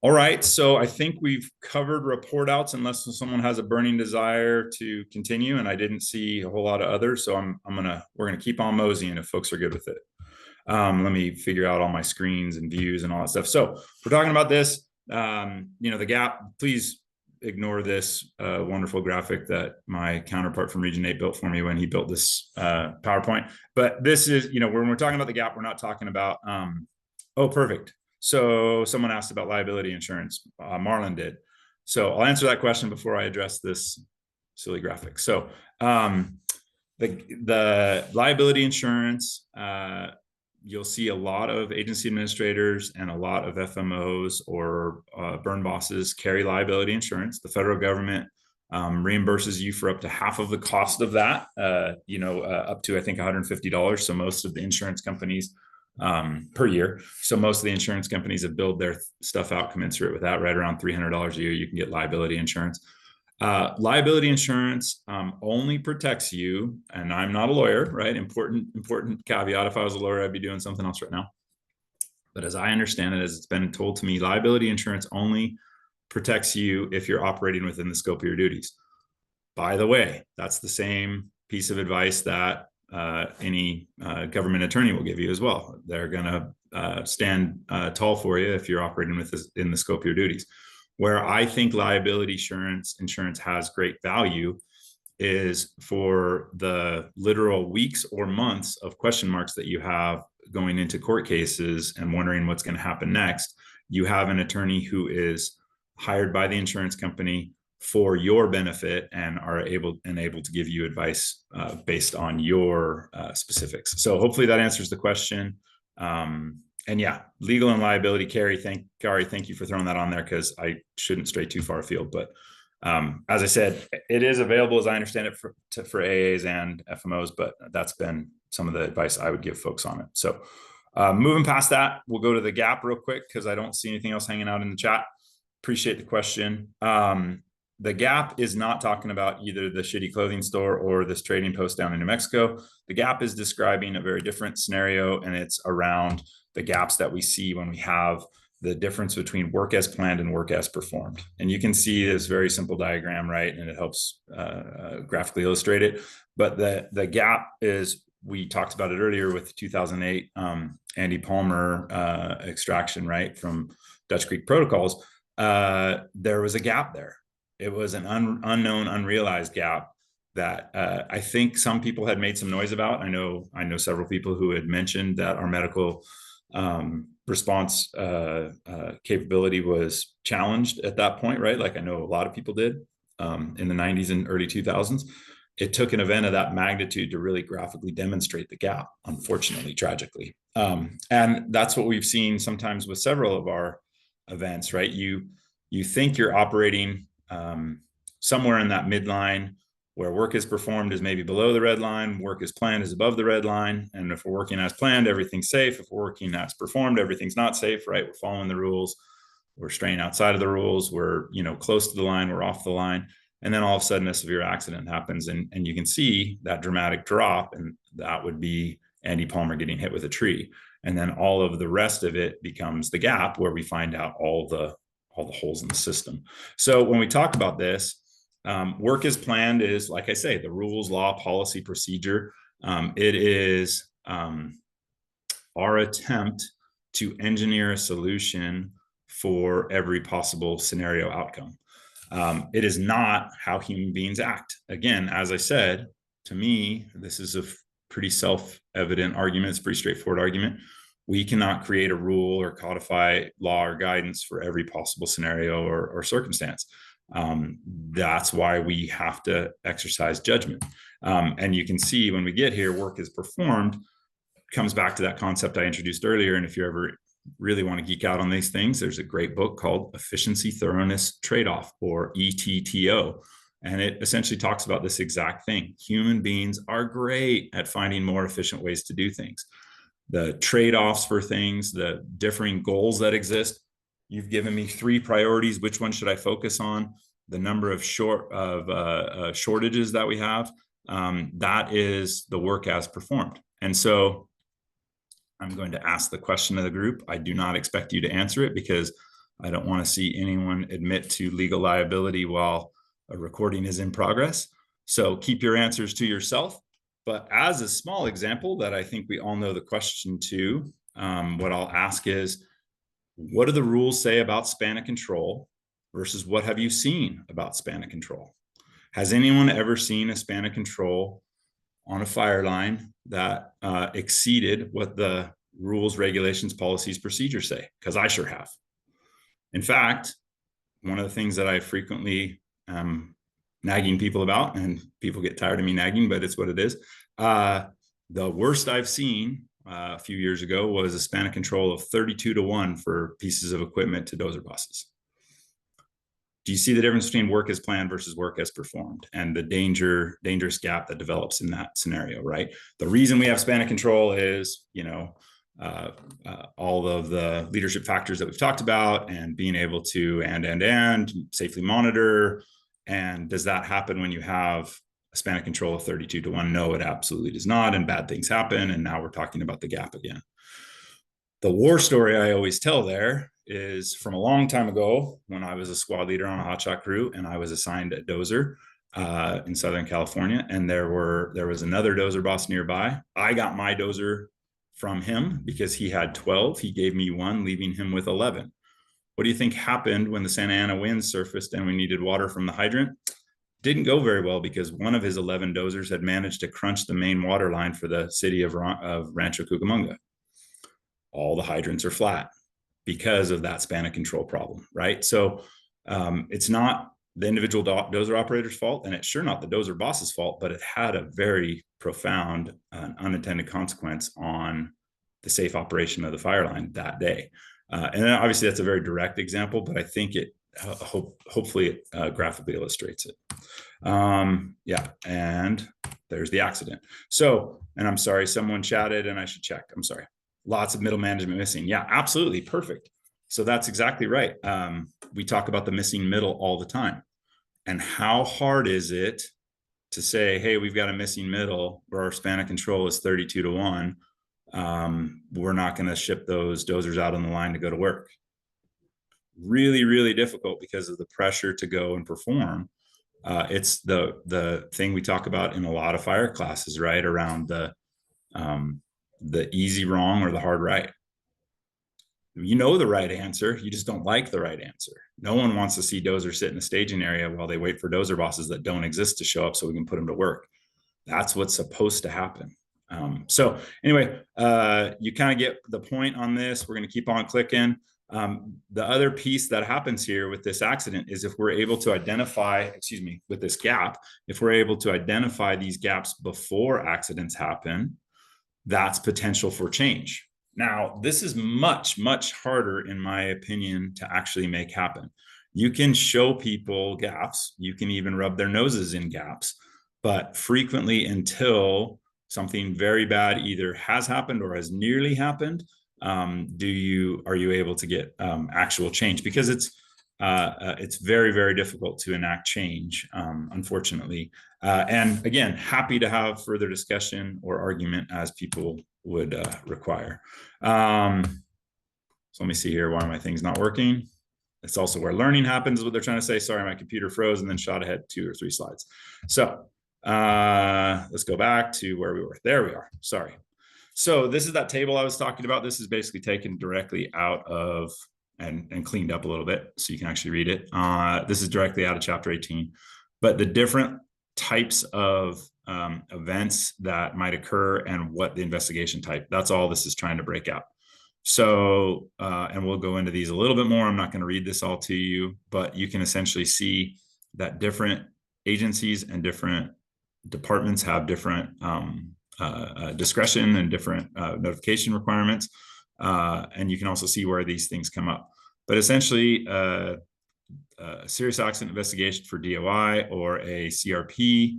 all right. So I think we've covered report outs, unless someone has a burning desire to continue. And I didn't see a whole lot of others. So we're going to keep on moseying if folks are good with it. Let me figure out all my screens and views and all that stuff. So we're talking about this, the gap. Please ignore this wonderful graphic that my counterpart from Region 8 built for me when he built this PowerPoint. But this is, when we're talking about the gap, we're not talking about, oh, perfect. So someone asked about liability insurance. Marlon did. So I'll answer that question before I address this silly graphic. So the liability insurance, you'll see a lot of agency administrators and a lot of FMOs or burn bosses carry liability insurance. The federal government reimburses you for up to half of the cost of that, up to, I think, $150. So most of the insurance companies per year. So most of the insurance companies have billed their stuff out commensurate with that, right around $300 a year. You can get liability insurance. Liability insurance only protects you, and I'm not a lawyer, right? Important caveat. If I was a lawyer, I'd be doing something else right now. But as I understand it, as it's been told to me, liability insurance only protects you if you're operating within the scope of your duties. By the way, that's the same piece of advice that any government attorney will give you as well. They're going to stand tall for you if you're operating with this in the scope of your duties. Where I think liability insurance has great value is for the literal weeks or months of question marks that you have going into court cases and wondering what's going to happen next. You have an attorney who is hired by the insurance company for your benefit and are able to give you advice based on your specifics. So hopefully that answers the question. And yeah, legal and liability, Gary, thank you for throwing that on there, because I shouldn't stray too far afield. But as I said, it is available, as I understand it, for AAs and FMOs, but that's been some of the advice I would give folks on it. So moving past that, we'll go to the gap real quick, because I don't see anything else hanging out in the chat. Appreciate the question. The gap is not talking about either the shitty clothing store or this trading post down in New Mexico. The gap is describing a very different scenario, and it's around the gaps that we see when we have the difference between work as planned and work as performed. And you can see this very simple diagram, right? And it helps graphically illustrate it. But the gap is, we talked about it earlier with 2008 Andy Palmer extraction, right, from Dutch Creek Protocols. There was a gap there. It was an unknown, unrealized gap that I think some people had made some noise about. I know several people who had mentioned that our medical response capability was challenged at that point, right? Like I know a lot of people did in the 90s and early 2000s. It took an event of that magnitude to really graphically demonstrate the gap, unfortunately, tragically. And that's what we've seen sometimes with several of our events, right? You think you're operating somewhere in that midline where work is performed is maybe below the red line, work is planned is above the red line. And if we're working as planned, everything's safe. If we're working as performed, everything's not safe, right? We're following the rules. We're straying outside of the rules. We're, close to the line. We're off the line. And then all of a sudden a severe accident happens, and you can see that dramatic drop, and that would be Andy Palmer getting hit with a tree. And then all of the rest of it becomes the gap, where we find out all the holes in the system. So when we talk about this, work as planned is, like I say, the rules, law, policy, procedure. It is our attempt to engineer a solution for every possible scenario outcome. It is not how human beings act. Again, as I said, to me, this is a pretty self-evident argument. It's a pretty straightforward argument. We cannot create a rule or codify law or guidance for every possible scenario or circumstance. That's why we have to exercise judgment. And you can see when we get here, work is performed, comes back to that concept I introduced earlier. And if you ever really want to geek out on these things, there's a great book called Efficiency, Thoroughness, Trade-off, or ETTO. And it essentially talks about this exact thing. Human beings are great at finding more efficient ways to do things. The trade-offs for things, the differing goals that exist. You've given me 3 priorities. Which one should I focus on? The number of shortages that we have. That is the work as performed. And so I'm going to ask the question of the group. I do not expect you to answer it, because I don't want to see anyone admit to legal liability while a recording is in progress. So keep your answers to yourself. But as a small example that I think we all know the question to, what I'll ask is, what do the rules say about span of control versus what have you seen about span of control? Has anyone ever seen a span of control on a fire line that exceeded what the rules, regulations, policies, procedures say? Because I sure have. In fact, one of the things that I frequently nagging people about, and people get tired of me nagging, but it's what it is. The worst I've seen a few years ago was a span of control of 32-to-1 for pieces of equipment to dozer buses. Do you see the difference between work as planned versus work as performed, and the dangerous gap that develops in that scenario, right? The reason we have span of control is, all of the leadership factors that we've talked about, and being able to and safely monitor. And does that happen when you have a span of control of 32-to-1? No, it absolutely does not. And bad things happen. And now we're talking about the gap again. The war story I always tell there is from a long time ago when I was a squad leader on a hotshot crew and I was assigned a dozer. in Southern California, and there was another dozer boss nearby. I got my dozer from him because he had 12. He gave me one, leaving him with 11. What do you think happened when the Santa Ana winds surfaced and we needed water from the hydrant? Didn't go very well because one of his 11 dozers had managed to crunch the main water line for the city of Rancho Cucamonga. All the hydrants are flat because of that span of control problem, right? So it's not the individual dozer operator's fault, and it's sure not the dozer boss's fault, but it had a very profound unintended consequence on the safe operation of the fire line that day. And then obviously that's a very direct example, but I think it hopefully it graphically illustrates it. Yeah, and there's the accident. So, and I'm sorry, someone chatted and I should check. I'm sorry. Lots of middle management missing. Yeah, absolutely. Perfect. So that's exactly right. We talk about the missing middle all the time. And how hard is it to say, hey, we've got a missing middle where our span of control is 32 to 1. We're not going to ship those dozers out on the line to go to work. Really, really difficult because of the pressure to go and perform. It's the thing we talk about in a lot of fire classes, right? Around the easy wrong or the hard right. You know the right answer, you just don't like the right answer. No one wants to see dozers sit in the staging area while they wait for dozer bosses that don't exist to show up so we can put them to work. That's what's supposed to happen. So anyway, you kind of get the point on this. We're going to keep on clicking. The other piece that happens here with this accident is if we're able to identify, with this gap, if we're able to identify these gaps before accidents happen, that's potential for change. Now, this is much, much harder, in my opinion, to actually make happen. You can show people gaps. You can even rub their noses in gaps, but frequently until something very bad either has happened or has nearly happened, are you able to get actual change? Because it's very, very difficult to enact change, unfortunately. And again, happy to have further discussion or argument as people would require. So let me see here. Why are my things not working? It's also where learning happens, is what they're trying to say. Sorry, my computer froze and then shot ahead 2 or 3 slides. So let's go back to where we were. There we are. Sorry. So this is that table I was talking about. This is basically taken directly out of and cleaned up a little bit so you can actually read it. This is directly out of chapter 18. But the different types of events that might occur and what the investigation type, that's all this is trying to break out. So, and we'll go into these a little bit more. I'm not going to read this all to you, but you can essentially see that different agencies and different departments have different discretion and different notification requirements. And you can also see where these things come up. But essentially, a serious accident investigation for DOI or a CRP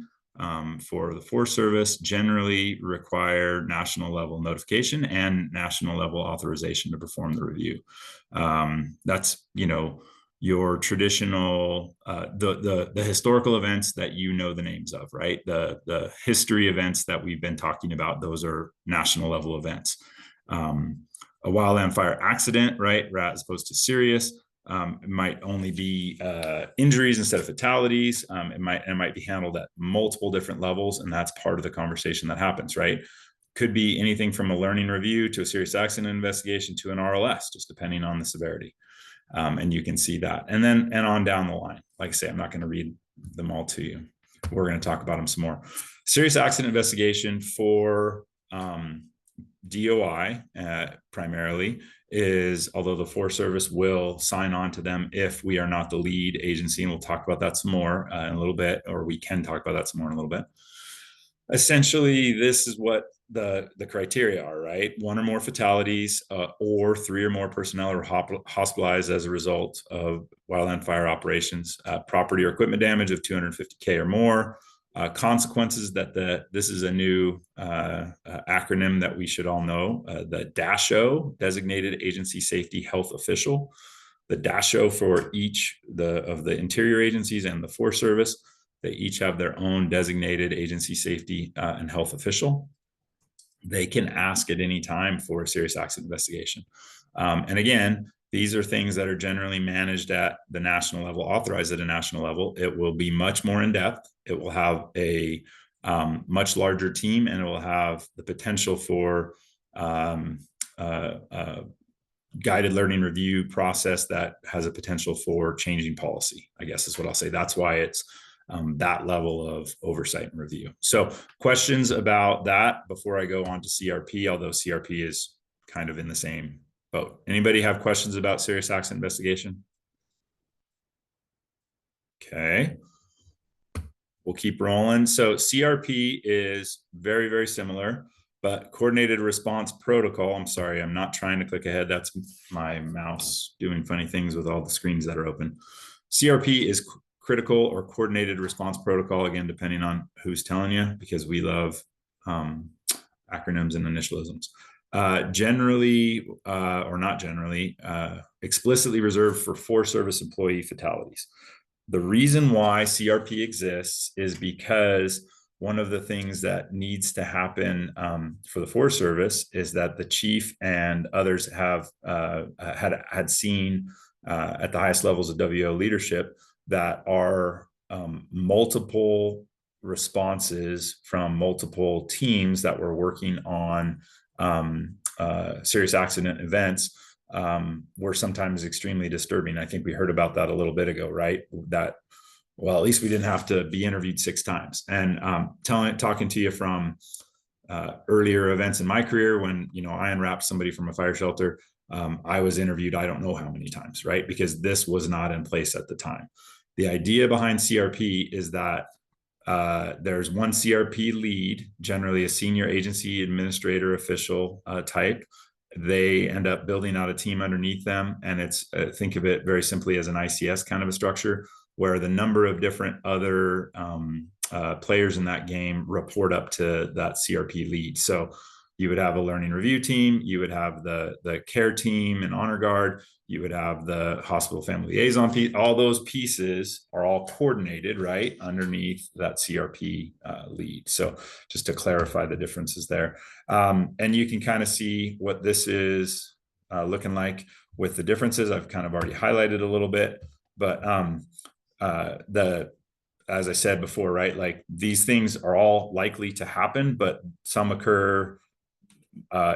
for the Forest Service generally require national level notification and national level authorization to perform the review. That's, your traditional, the historical events that you know the names of, right? The history events that we've been talking about, those are national level events. A wildland fire accident, right, as opposed to serious, it might only be injuries instead of fatalities. It might be handled at multiple different levels, and that's part of the conversation that happens, right? Could be anything from a learning review to a serious accident investigation to an RLS, just depending on the severity. And you can see that, and on down the line. Like I say, I'm not going to read them all to you. We're going to talk about them some more. Serious accident investigation for DOI primarily is, although the Forest Service will sign on to them if we are not the lead agency, and we'll talk about that some more in a little bit, or we can talk about that some more in a little bit. Essentially, this is what the criteria are, right? 1 or more fatalities, or 3 or more personnel are hospitalized as a result of wildland fire operations, property or equipment damage of $250K or more, consequences that this is a new acronym that we should all know, the DASHO, Designated Agency Safety Health Official, the DASHO for each of the interior agencies and the Forest Service. They each have their own designated agency safety and health official. They can ask at any time for a serious accident investigation. And again, These are things that are generally managed at the national level, authorized at a national level. It will be much more in depth. It will have a much larger team, and it will have the potential for guided learning review process that has a potential for changing policy, I guess is what I'll say. That's why it's that level of oversight and review. So questions about that before I go on to CRP, although CRP is kind of in the same boat. Anybody have questions about serious accident investigation? Okay. We'll keep rolling. So CRP is very, very similar, but coordinated response protocol. I'm sorry, I'm not trying to click ahead. That's my mouse doing funny things with all the screens that are open. CRP is critical or coordinated response protocol, again, depending on who's telling you, because we love acronyms and initialisms. Generally, or not generally, explicitly reserved for Forest Service employee fatalities. The reason why CRP exists is because one of the things that needs to happen for the Forest Service is that the chief and others have had seen at the highest levels of WO leadership that are multiple responses from multiple teams that were working on serious accident events were sometimes extremely disturbing. I think we heard about that a little bit ago, right? That, well, at least we didn't have to be interviewed 6 times. And talking to you from earlier events in my career, when, you know, I unwrapped somebody from a fire shelter, I was interviewed, I don't know how many times, right? Because this was not in place at the time. The idea behind CRP is that there's one CRP lead, generally a senior agency administrator official type. They end up building out a team underneath them. And it's, think of it very simply as an ICS kind of a structure, where the number of different other players in that game report up to that CRP lead. So you would have a learning review team, you would have the care team and honor guard, you would have the hospital family liaison piece. All those pieces are all coordinated, right, underneath that CRP lead. So just to clarify the differences there. And you can kind of see what this is looking like with the differences. I've kind of already highlighted a little bit, but as I said before, right, like these things are all likely to happen, but some occur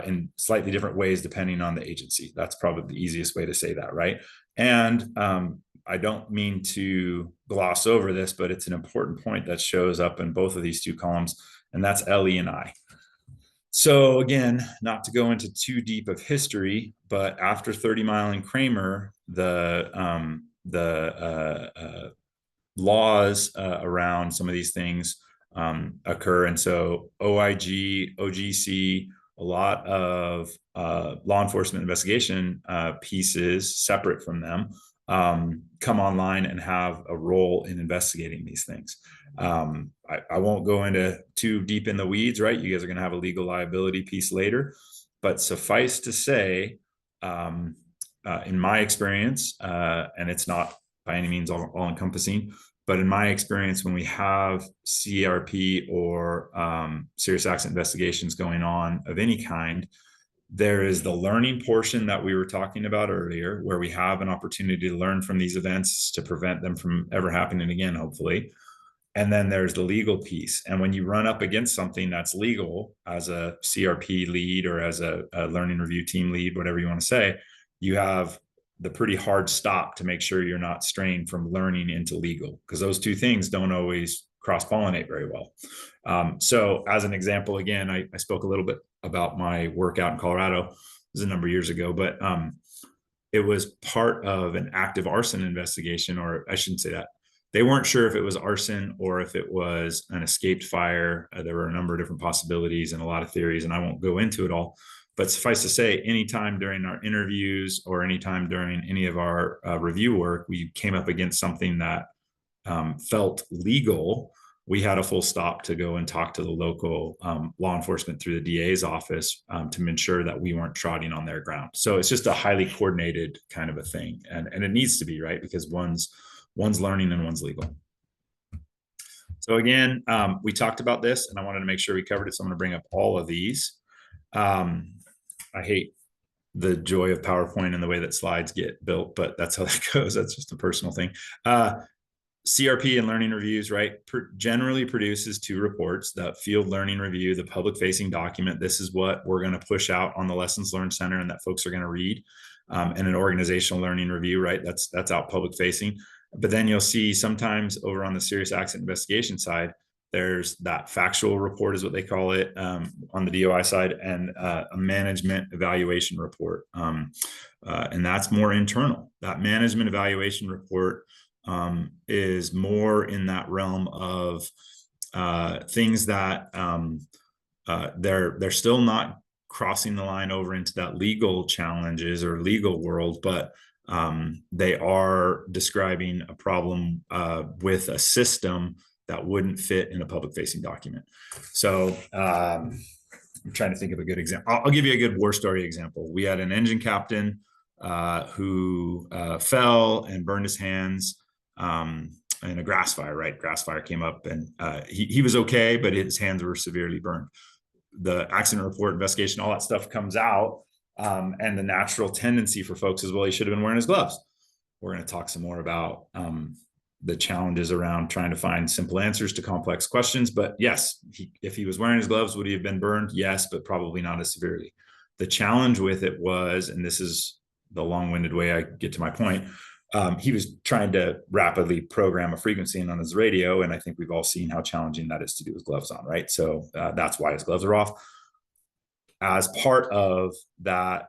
in slightly different ways depending on the agency. That's probably the easiest way to say that, right? And I don't mean to gloss over this, but it's an important point that shows up in both of these 2 columns, and that's LE and I. So again, not to go into too deep of history, but after 30 Mile and Kramer, the laws around some of these things occur. And so OIG, OGC, a lot of law enforcement investigation pieces separate from them come online and have a role in investigating these things. I won't go into too deep in the weeds, right? You guys are going to have a legal liability piece later, but suffice to say, in my experience, and it's not by any means all encompassing, but in my experience, when we have CRP or serious accident investigations going on of any kind, there is the learning portion that we were talking about earlier, where we have an opportunity to learn from these events to prevent them from ever happening again, hopefully. And then there's the legal piece. And when you run up against something that's legal as a CRP lead or as a learning review team lead, whatever you want to say, you have the pretty hard stop to make sure you're not straying from learning into legal, because those 2 things don't always cross-pollinate very well. So as an example, again, I spoke a little bit about my work out in Colorado. This is a number of years ago, but it was part of an active arson investigation, or I shouldn't say that. They weren't sure if it was arson or if it was an escaped fire. There were a number of different possibilities and a lot of theories, and I won't go into it all. But suffice to say, anytime during our interviews or anytime during any of our review work, we came up against something that felt legal, we had a full stop to go and talk to the local law enforcement through the DA's office to ensure that we weren't trotting on their ground. So it's just a highly coordinated kind of a thing. And it needs to be, right? Because one's learning and one's legal. So again, we talked about this and I wanted to make sure we covered it. So I'm going to bring up all of these. I hate the joy of PowerPoint and the way that slides get built, but that's how that goes. That's just a personal thing. CRP and learning reviews, right, generally produces 2 reports: the field learning review, the public facing document. This is what we're going to push out on the Lessons Learned Center and that folks are going to read, and an organizational learning review, right? That's out public facing. But then you'll see sometimes over on the serious accident investigation side, there's that factual report is what they call it, on the DOI side, and a management evaluation report. And that's more internal. That management evaluation report is more in that realm of things that they're still not crossing the line over into that legal challenges or legal world, but they are describing a problem with a system that wouldn't fit in a public facing document. So I'm trying to think of a good example. I'll give you a good war story example. We had an engine captain who fell and burned his hands in a grass fire, right? Grass fire came up and he was okay, but his hands were severely burned. The accident report, investigation, all that stuff comes out. And the natural tendency for folks is, well, he should have been wearing his gloves. We're going to talk some more about the challenges around trying to find simple answers to complex questions. But yes, if he was wearing his gloves, would he have been burned? Yes, but probably not as severely. The challenge with it was, and this is the long-winded way I get to my point, he was trying to rapidly program a frequency in on his radio. And I think we've all seen how challenging that is to do with gloves on, right? So that's why his gloves are off. As part of that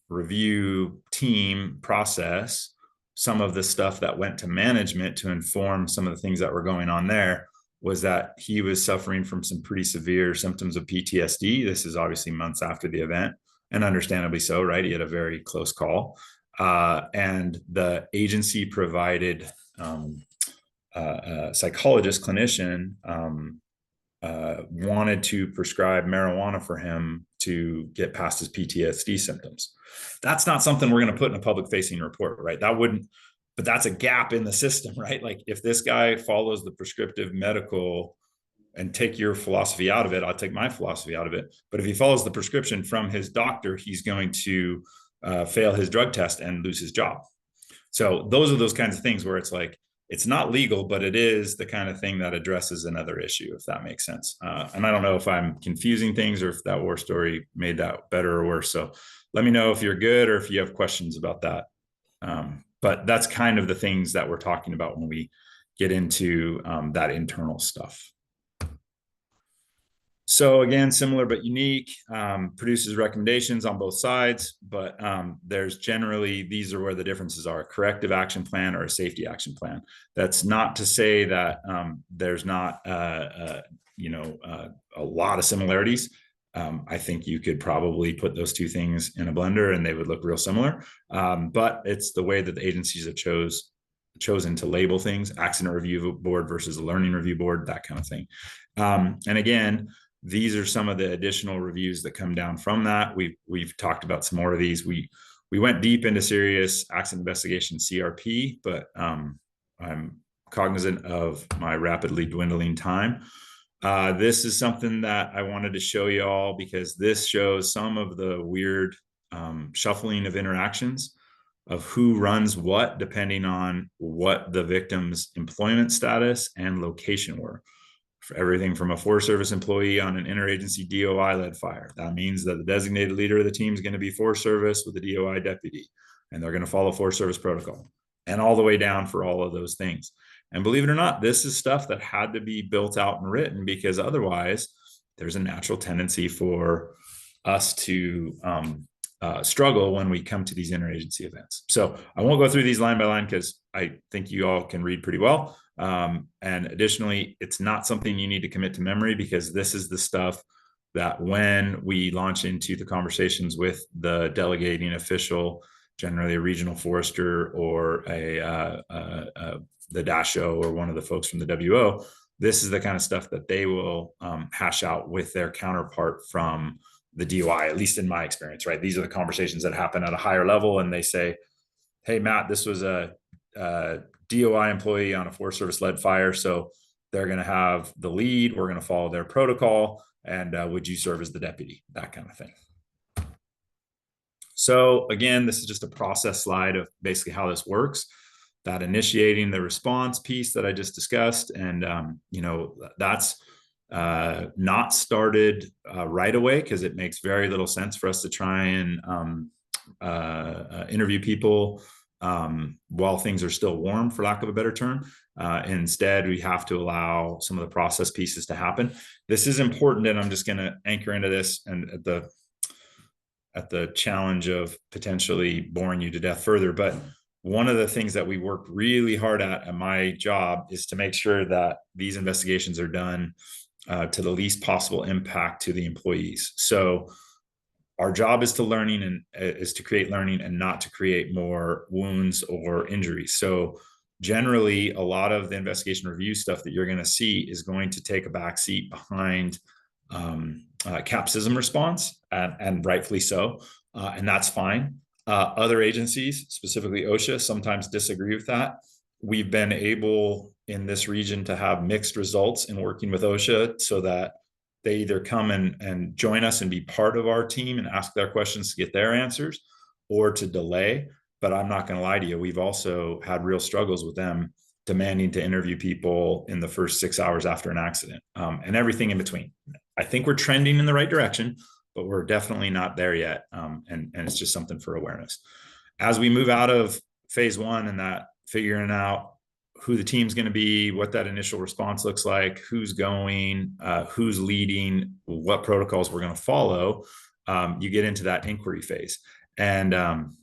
review team process, some of the stuff that went to management to inform some of the things that were going on there was that he was suffering from some pretty severe symptoms of PTSD. This is obviously months after the event, and understandably so, right? He had a very close call. And the agency provided a psychologist, clinician, wanted to prescribe marijuana for him to get past his PTSD symptoms. That's not something we're going to put in a public facing report, right? That wouldn't, but that's a gap in the system, right? Like if this guy follows the prescriptive medical, and take your philosophy out of it, I'll take my philosophy out of it. But if he follows the prescription from his doctor, he's going to fail his drug test and lose his job. So those are those kinds of things where it's like, it's not legal, but it is the kind of thing that addresses another issue, if that makes sense. And I don't know if I'm confusing things or if that war story made that better or worse. So let me know if you're good or if you have questions about that. But that's kind of the things that we're talking about when we get into that internal stuff. So again, similar but unique, produces recommendations on both sides, but there's generally, these are where the differences are: a corrective action plan or a safety action plan. That's not to say that there's not, a lot of similarities. I think you could probably put those two things in a blender and they would look real similar. But it's the way that the agencies have chosen to label things: accident review board versus a learning review board, that kind of thing. And again, these are some of the additional reviews that come down from that. We've talked about some more of these. We went deep into serious accident investigation CRP, but I'm cognizant of my rapidly dwindling time. This is something that I wanted to show you all because this shows some of the weird shuffling of interactions of who runs what, depending on what the victim's employment status and location were. For everything from a Forest Service employee on an interagency DOI-led fire. That means that the designated leader of the team is going to be Forest Service with a DOI deputy, and they're going to follow Forest Service protocol, and all the way down for all of those things. And believe it or not, this is stuff that had to be built out and written, because otherwise there's a natural tendency for us to struggle when we come to these interagency events. So I won't go through these line by line because I think you all can read pretty well. And additionally, it's not something you need to commit to memory, because this is the stuff that when we launch into the conversations with the delegating official, generally a regional forester or the DASHO or one of the folks from the WO, this is the kind of stuff that they will hash out with their counterpart from the DOI, at least in my experience, right? These are the conversations that happen at a higher level, and they say, hey, Matt, this was a DOI employee on a Forest Service led fire. So they're going to have the lead. We're going to follow their protocol. And would you serve as the deputy? That kind of thing. So again, this is just a process slide of basically how this works. That initiating the response piece that I just discussed, and that's not started right away, because it makes very little sense for us to try and interview people while things are still warm, for lack of a better term. Instead, we have to allow some of the process pieces to happen. This is important, and I'm just going to anchor into this, and at the challenge of potentially boring you to death further. But one of the things that we work really hard at my job is to make sure that these investigations are done to the least possible impact to the employees. So our job is to create learning and not to create more wounds or injuries. So generally, a lot of the investigation review stuff that you're going to see is going to take a backseat behind capsism response, and rightfully so, and that's fine. Other agencies, specifically OSHA, sometimes disagree with that. We've been able in this region to have mixed results in working with OSHA, so that they either come and join us and be part of our team and ask their questions to get their answers, or to delay. But I'm not going to lie to you, we've also had real struggles with them demanding to interview people in the first 6 hours after an accident, and everything in between. I think we're trending in the right direction, but we're definitely not there yet. And it's just something for awareness. As we move out of phase one and that figuring out who the team's going to be, what that initial response looks like, who's going, who's leading, what protocols we're going to follow, you get into that inquiry phase. And can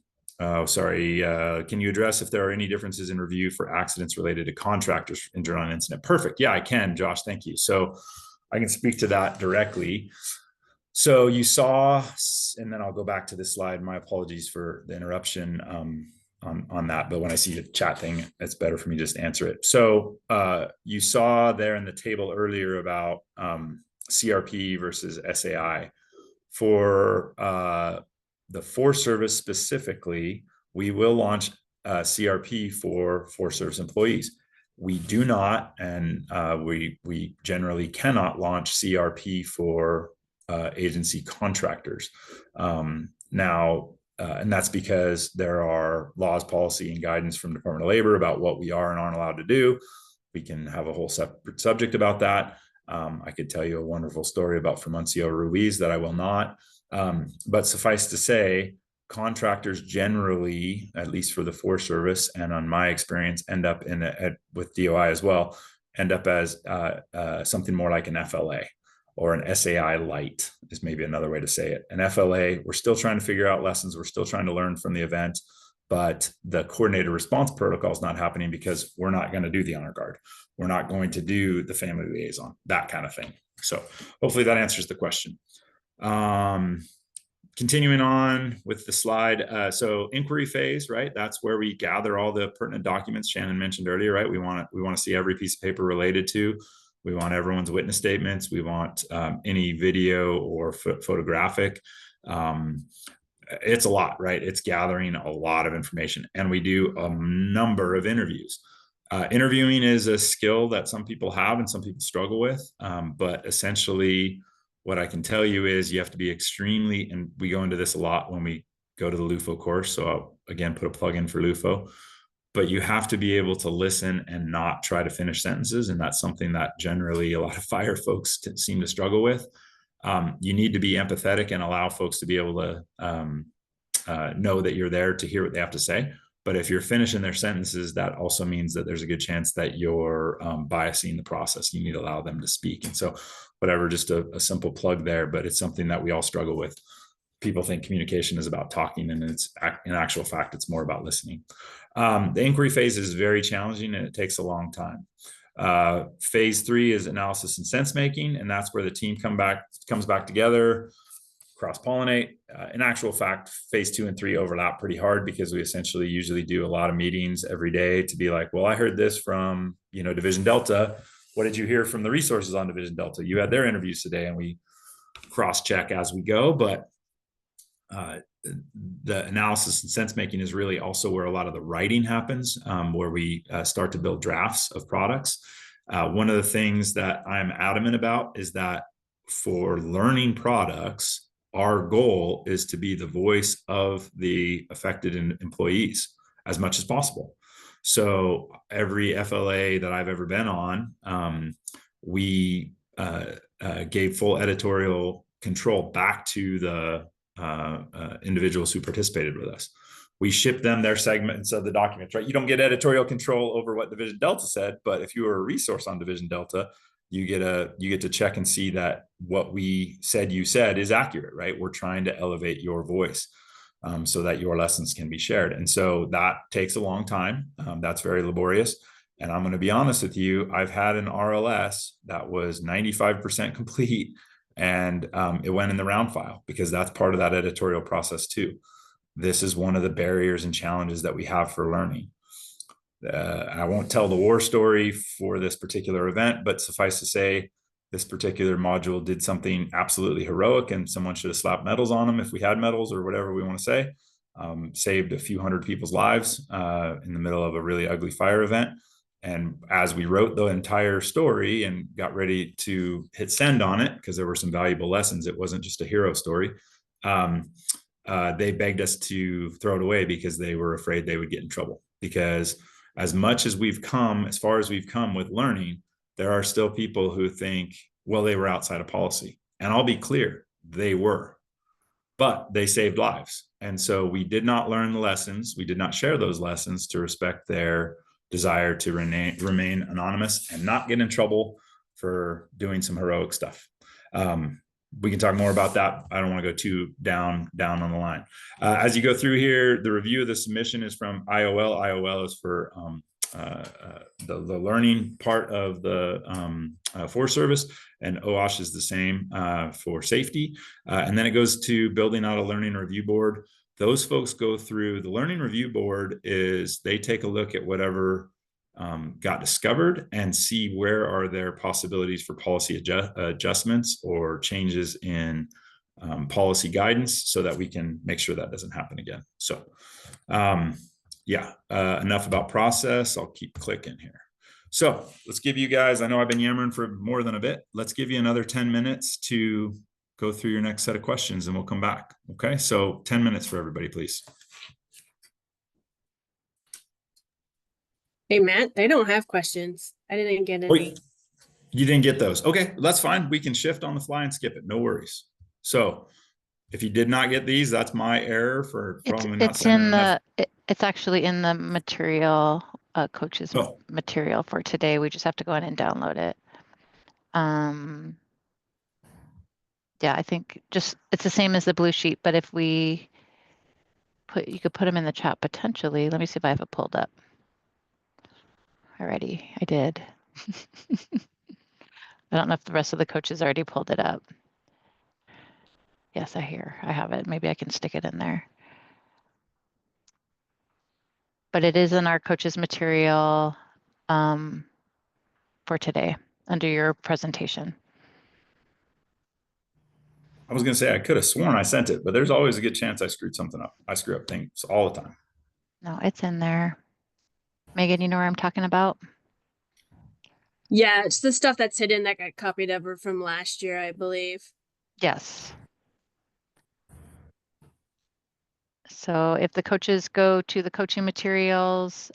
you address if there are any differences in review for accidents related to contractors injured on an incident? Perfect. Yeah, I can, Josh. Thank you. So I can speak to that directly. So you saw, and then I'll go back to this slide. My apologies for the interruption on that, but when I see the chat thing, it's better for me to just answer it. So you saw there in the table earlier about CRP versus SAI. For the Forest Service specifically, we will launch CRP for Forest Service employees. We do not, and we generally cannot launch CRP for agency contractors. Now, and that's because there are laws, policy, and guidance from Department of Labor about what we are and aren't allowed to do. We can have a whole separate subject about that. I could tell you a wonderful story about Fermuncio Ruiz that I will not. But suffice to say, contractors generally, at least for the Forest Service, and on my experience, end up with DOI as well, end up as something more like an FLA or an SAI light is maybe another way to say it. An FLA, we're still trying to figure out lessons. We're still trying to learn from the event, but the coordinated response protocol is not happening because we're not going to do the honor guard. We're not going to do the family liaison, that kind of thing. So hopefully that answers the question. Continuing on with the slide. So inquiry phase, right? That's where we gather all the pertinent documents Shannon mentioned earlier, right? We want to see every piece of paper related to. We want everyone's witness statements. We want any video or photographic. It's a lot, right? It's gathering a lot of information, and we do a number of interviews. Interviewing is a skill that some people have and some people struggle with, but essentially what I can tell you is you have to be extremely, and we go into this a lot when we go to the LUFO course. So I'll again put a plug in for LUFO, but you have to be able to listen and not try to finish sentences. And that's something that generally a lot of fire folks seem to struggle with. You need to be empathetic and allow folks to be able to know that you're there to hear what they have to say. But if you're finishing their sentences, that also means that there's a good chance that you're biasing the process. You need to allow them to speak. And so whatever, just a simple plug there, but it's something that we all struggle with. People think communication is about talking, and it's in actual fact, it's more about listening. The inquiry phase is very challenging and it takes a long time. Phase 3 is analysis and sense making, and that's where the team comes back together, cross-pollinate. In actual fact, phase 2 and 3 overlap pretty hard because we essentially usually do a lot of meetings every day to be like, well, I heard this from, Division Delta. What did you hear from the resources on Division Delta? You had their interviews today, and we cross-check as we go. But the analysis and sense making is really also where a lot of the writing happens, where we start to build drafts of products. One of the things that I'm adamant about is that for learning products, our goal is to be the voice of the affected employees as much as possible. So every FLA that I've ever been on, we gave full editorial control back to the individuals who participated with us. We ship them their segments of the documents, right? You don't get editorial control over what Division Delta said, but if you are a resource on Division Delta, you get to check and see that what we said you said is accurate, right? We're trying to elevate your voice so that your lessons can be shared. And so that takes a long time. That's very laborious. And I'm going to be honest with you, I've had an RLS that was 95% complete, and it went in the round file because that's part of that editorial process too. This is one of the barriers and challenges that we have for learning. I won't tell the war story for this particular event, but suffice to say, this particular module did something absolutely heroic, and someone should have slapped medals on them if we had medals or whatever we want to say. Saved a few hundred people's lives in the middle of a really ugly fire event. And as we wrote the entire story and got ready to hit send on it, because there were some valuable lessons, it wasn't just a hero story. They begged us to throw it away because they were afraid they would get in trouble. Because as much as we've come, as far as we've come with learning, there are still people who think, well, they were outside of policy. And I'll be clear, they were, but they saved lives. And so we did not learn the lessons. We did not share those lessons to respect their desire to remain anonymous and not get in trouble for doing some heroic stuff. We can talk more about that. I don't want to go too down on the line. As you go through here, the review of the submission is from IOL. IOL is for the learning part of the Forest Service, and OSH is the same for safety. And then it goes to building out a learning review board. Those folks go through the learning review board is they take a look at whatever got discovered and see where are there possibilities for policy adjustments or changes in policy guidance so that we can make sure that doesn't happen again. So enough about process. I'll keep clicking here. So let's give you guys, I know I've been yammering for more than a bit. Let's give you another 10 minutes to go through your next set of questions and we'll come back. Okay, so 10 minutes for everybody, please. Hey, Matt, they don't have questions. I didn't get any. Wait, you didn't get those. Okay, that's fine. We can shift on the fly and skip it. No worries. So if you did not get these, that's my error for probably not sending enough. It's actually in the material, coach's material for today. We just have to go in and download it. Yeah, I think just it's the same as the blue sheet, but if we you could put them in the chat potentially. Let me see if I have it pulled up. Alrighty, I did. I don't know if the rest of the coaches already pulled it up. Yes, I have it. Maybe I can stick it in there. But it is in our coaches material for today under your presentation. I was going to say, I could have sworn I sent it, but there's always a good chance I screwed something up. I screw up things all the time. No, it's in there. Megan, you know where I'm talking about? Yeah, it's the stuff that's hidden that got copied over from last year, I believe. Yes. So if the coaches go to the coaching materials,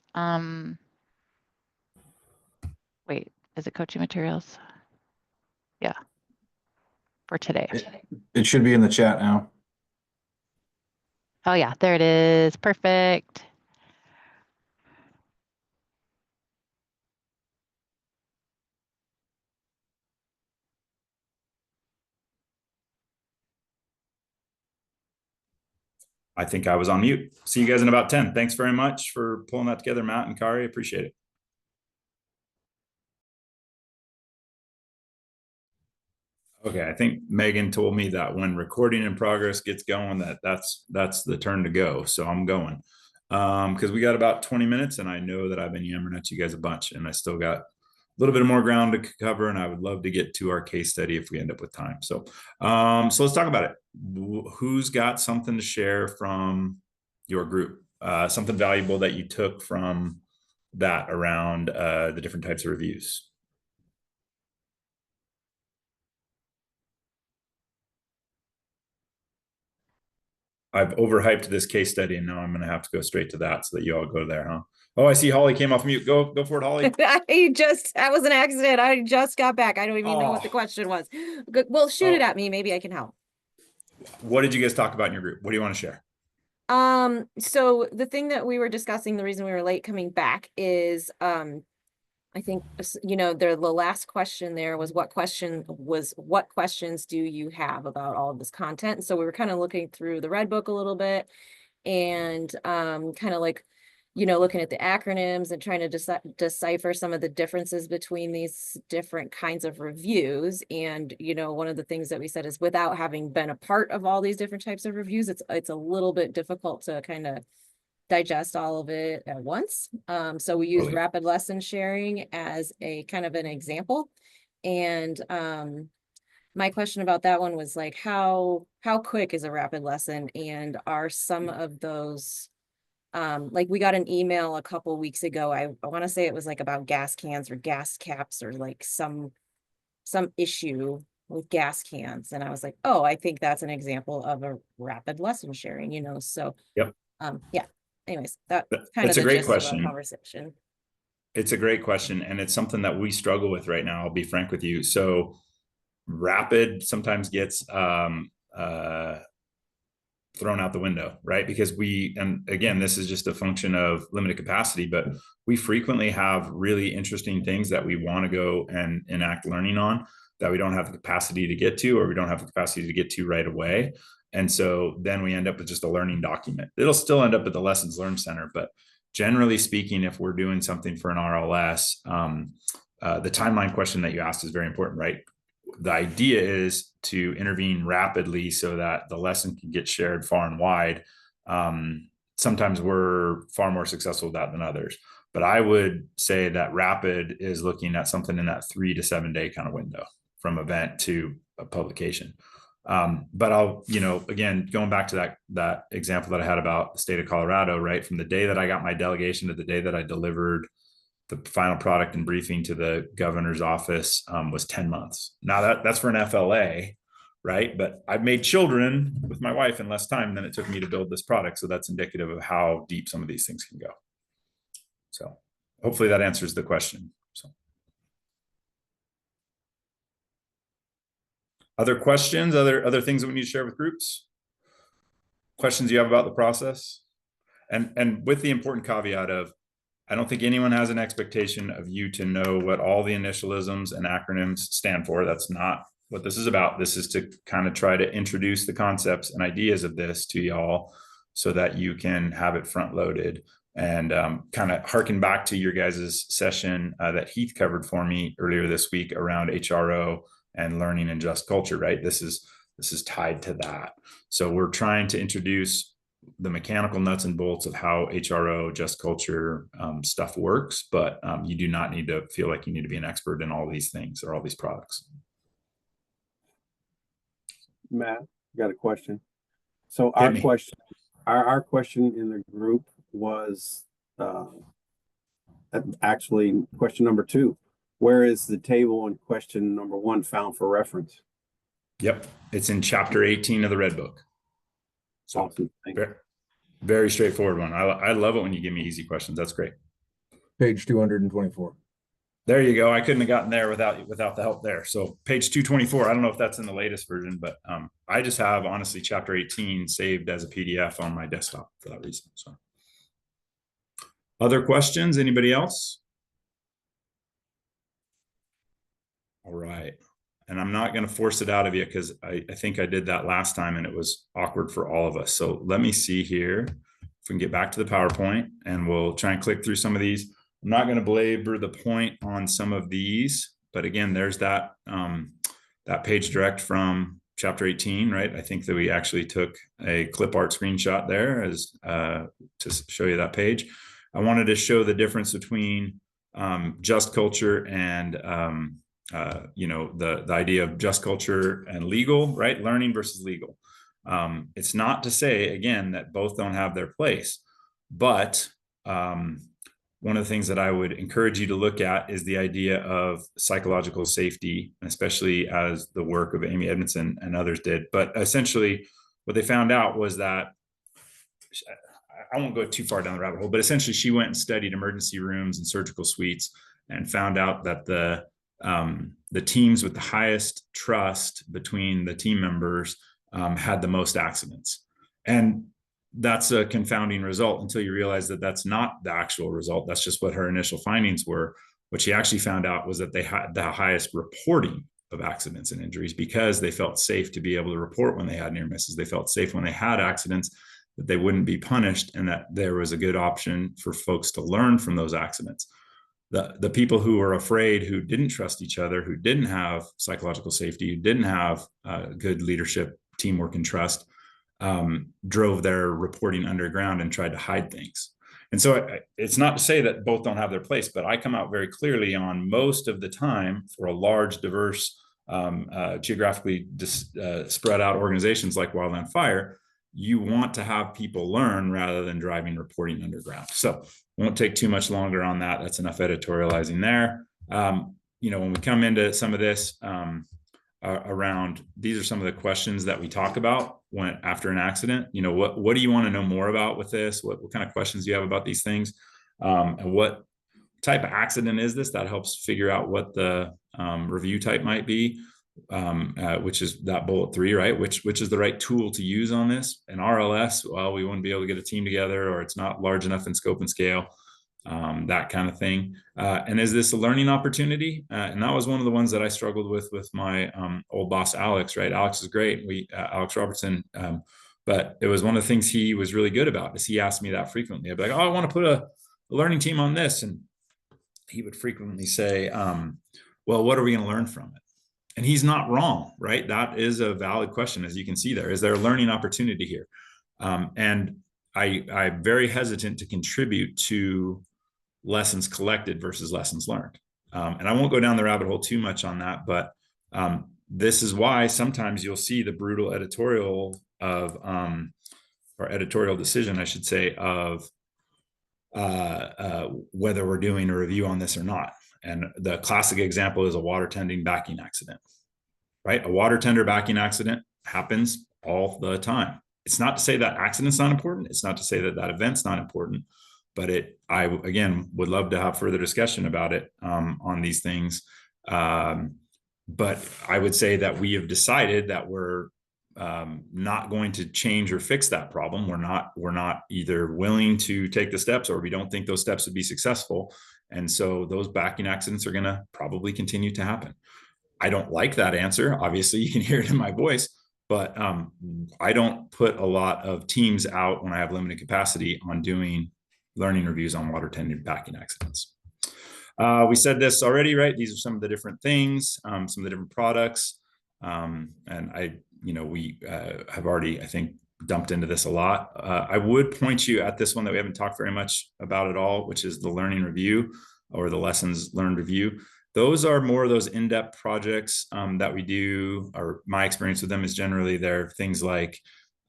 wait, is it coaching materials? Yeah. For today. It should be in the chat now. Oh yeah, there it is. Perfect. I think I was on mute. See you guys in about 10. Thanks very much for pulling that together, Matt and Kari. Appreciate it. Okay, I think Megan told me that when recording in progress gets going, that's the turn to go. So I'm going because we got about 20 minutes, and I know that I've been yammering at you guys a bunch, and I still got a little bit more ground to cover, and I would love to get to our case study if we end up with time. So, so let's talk about it. Who's got something to share from your group? Something valuable that you took from that around the different types of reviews? I've overhyped this case study, and now I'm going to have to go straight to that so that you all go there, huh? Oh, I see Holly came off mute. Go for it, Holly. That was an accident. I just got back. I don't even know what the Oh. question was. Good. Well, shoot it Oh. at me. Maybe I can help. What did you guys talk about in your group? What do you want to share? So the thing that we were discussing, the reason we were late coming back is, I think, the last question there was what questions do you have about all of this content? And so we were kind of looking through the Red Book a little bit and, kind of like, looking at the acronyms and trying to decipher some of the differences between these different kinds of reviews. And, one of the things that we said is without having been a part of all these different types of reviews, it's a little bit difficult to kind of digest all of it at once. So we use rapid lesson sharing as a kind of an example. And, my question about that one was like, how quick is a rapid lesson? And are some of those, like we got an email a couple weeks ago. I want to say it was like about gas cans or gas caps or like some issue with gas cans. And I was like, oh, I think that's an example of a rapid lesson sharing, so, Yep. Yeah. Anyways, that's kind It's of a the great gist of our question. conversation. It's a great question, and it's something that we struggle with right now. I'll be frank with you. So rapid sometimes gets thrown out the window, right? Because and again, this is just a function of limited capacity, but we frequently have really interesting things that we want to go and enact learning on that we don't have the capacity to get to, or we don't have the capacity to get to right away. And so then we end up with just a learning document. It'll still end up at the Lessons Learned Center, but generally speaking, if we're doing something for an RLS, the timeline question that you asked is very important, right? The idea is to intervene rapidly so that the lesson can get shared far and wide. Sometimes we're far more successful with that than others, but I would say that rapid is looking at something in that 3 to 7 day kind of window from event to a publication. But I'll, again, going back to that example that I had about the state of Colorado, right? From the day that I got my delegation to the day that I delivered the final product and briefing to the governor's office was 10 months. Now that's for an FLA, right? But I've made children with my wife in less time than it took me to build this product. So that's indicative of how deep some of these things can go. So hopefully that answers the question. So other questions, other things that we need to share with groups? Questions you have about the process? And with the important caveat of, I don't think anyone has an expectation of you to know what all the initialisms and acronyms stand for. That's not what this is about. This is to kind of try to introduce the concepts and ideas of this to y'all so that you can have it front loaded and kind of harken back to your guys' session that Heath covered for me earlier this week around HRO and learning and just culture, right? This is tied to that. So we're trying to introduce the mechanical nuts and bolts of how HRO, just culture stuff works, but you do not need to feel like you need to be an expert in all these things or all these products. Matt, got a question. So our question in the group was actually question number 2. Where is the table in question number 1 found for reference? Yep, it's in chapter 18 of the Red Book. So awesome. Very straightforward one. I love it when you give me easy questions. That's great. Page 224. There you go. I couldn't have gotten there without the help there. So page 224. I don't know if that's in the latest version, but I just have honestly chapter 18 saved as a PDF on my desktop for that reason. So other questions? Anybody else? All right. And I'm not going to force it out of you because I think I did that last time and it was awkward for all of us. So let me see here if we can get back to the PowerPoint and we'll try and click through some of these. I'm not going to belabor the point on some of these, but again, there's that page direct from chapter 18, right? I think that we actually took a clip art screenshot there as to show you that page. I wanted to show the difference between just culture and the idea of just culture and legal, right? Learning versus legal. It's not to say, again, that both don't have their place, but one of the things that I would encourage you to look at is the idea of psychological safety, especially as the work of Amy Edmondson and others did. But essentially what they found out was that I won't go too far down the rabbit hole, but essentially she went and studied emergency rooms and surgical suites and found out that the teams with the highest trust between the team members had the most accidents. And that's a confounding result until you realize that that's not the actual result. That's just what her initial findings were. What she actually found out was that they had the highest reporting of accidents and injuries because they felt safe to be able to report when they had near misses. They felt safe when they had accidents, that they wouldn't be punished, and that there was a good option for folks to learn from those accidents. The people who were afraid, who didn't trust each other, who didn't have psychological safety, who didn't have good leadership, teamwork, and trust, drove their reporting underground and tried to hide things. And so it's not to say that both don't have their place, but I come out very clearly on most of the time for a large, diverse, geographically spread out organizations like Wildland Fire. You want to have people learn rather than driving reporting underground. So won't take too much longer on that. That's enough editorializing there. When we come into some of this around, these are some of the questions that we talk about when after an accident. What do you want to know more about with this? What kind of questions do you have about these things? And what type of accident is this? That helps figure out what the review type might be. Which is that bullet 3, right? Which is the right tool to use on this. An RLS, well, we wouldn't be able to get a team together, or it's not large enough in scope and scale, that kind of thing. And is this a learning opportunity? And that was one of the ones that I struggled with my old boss, Alex, right? Alex is great. Alex Robertson, but it was one of the things he was really good about, is he asked me that frequently. I'd be like, oh, I want to put a learning team on this. And he would frequently say, well, what are we going to learn from it? And he's not wrong, right? That is a valid question, as you can see there. Is there a learning opportunity here? And I'm very hesitant to contribute to lessons collected versus lessons learned. And I won't go down the rabbit hole too much on that, but this is why sometimes you'll see the brutal editorial of, or editorial decision, I should say, of whether we're doing a review on this or not. And the classic example is a water tending backing accident, right? A water tender backing accident happens all the time. It's not to say that accident's not important. It's not to say that that event's not important, but I again would love to have further discussion about it on these things. But I would say that we have decided that we're not going to change or fix that problem. We're not either willing to take the steps, or we don't think those steps would be successful. And so those backing accidents are going to probably continue to happen. I don't like that answer. Obviously, you can hear it in my voice, but I don't put a lot of teams out when I have limited capacity on doing learning reviews on water tending backing accidents. We said this already, right? These are some of the different things, some of the different products. And we have already, I think, dumped into this a lot. I would point you at this one that we haven't talked very much about at all, which is the learning review, or the lessons learned review. Those are more of those in-depth projects that we do, or my experience with them is generally they're things like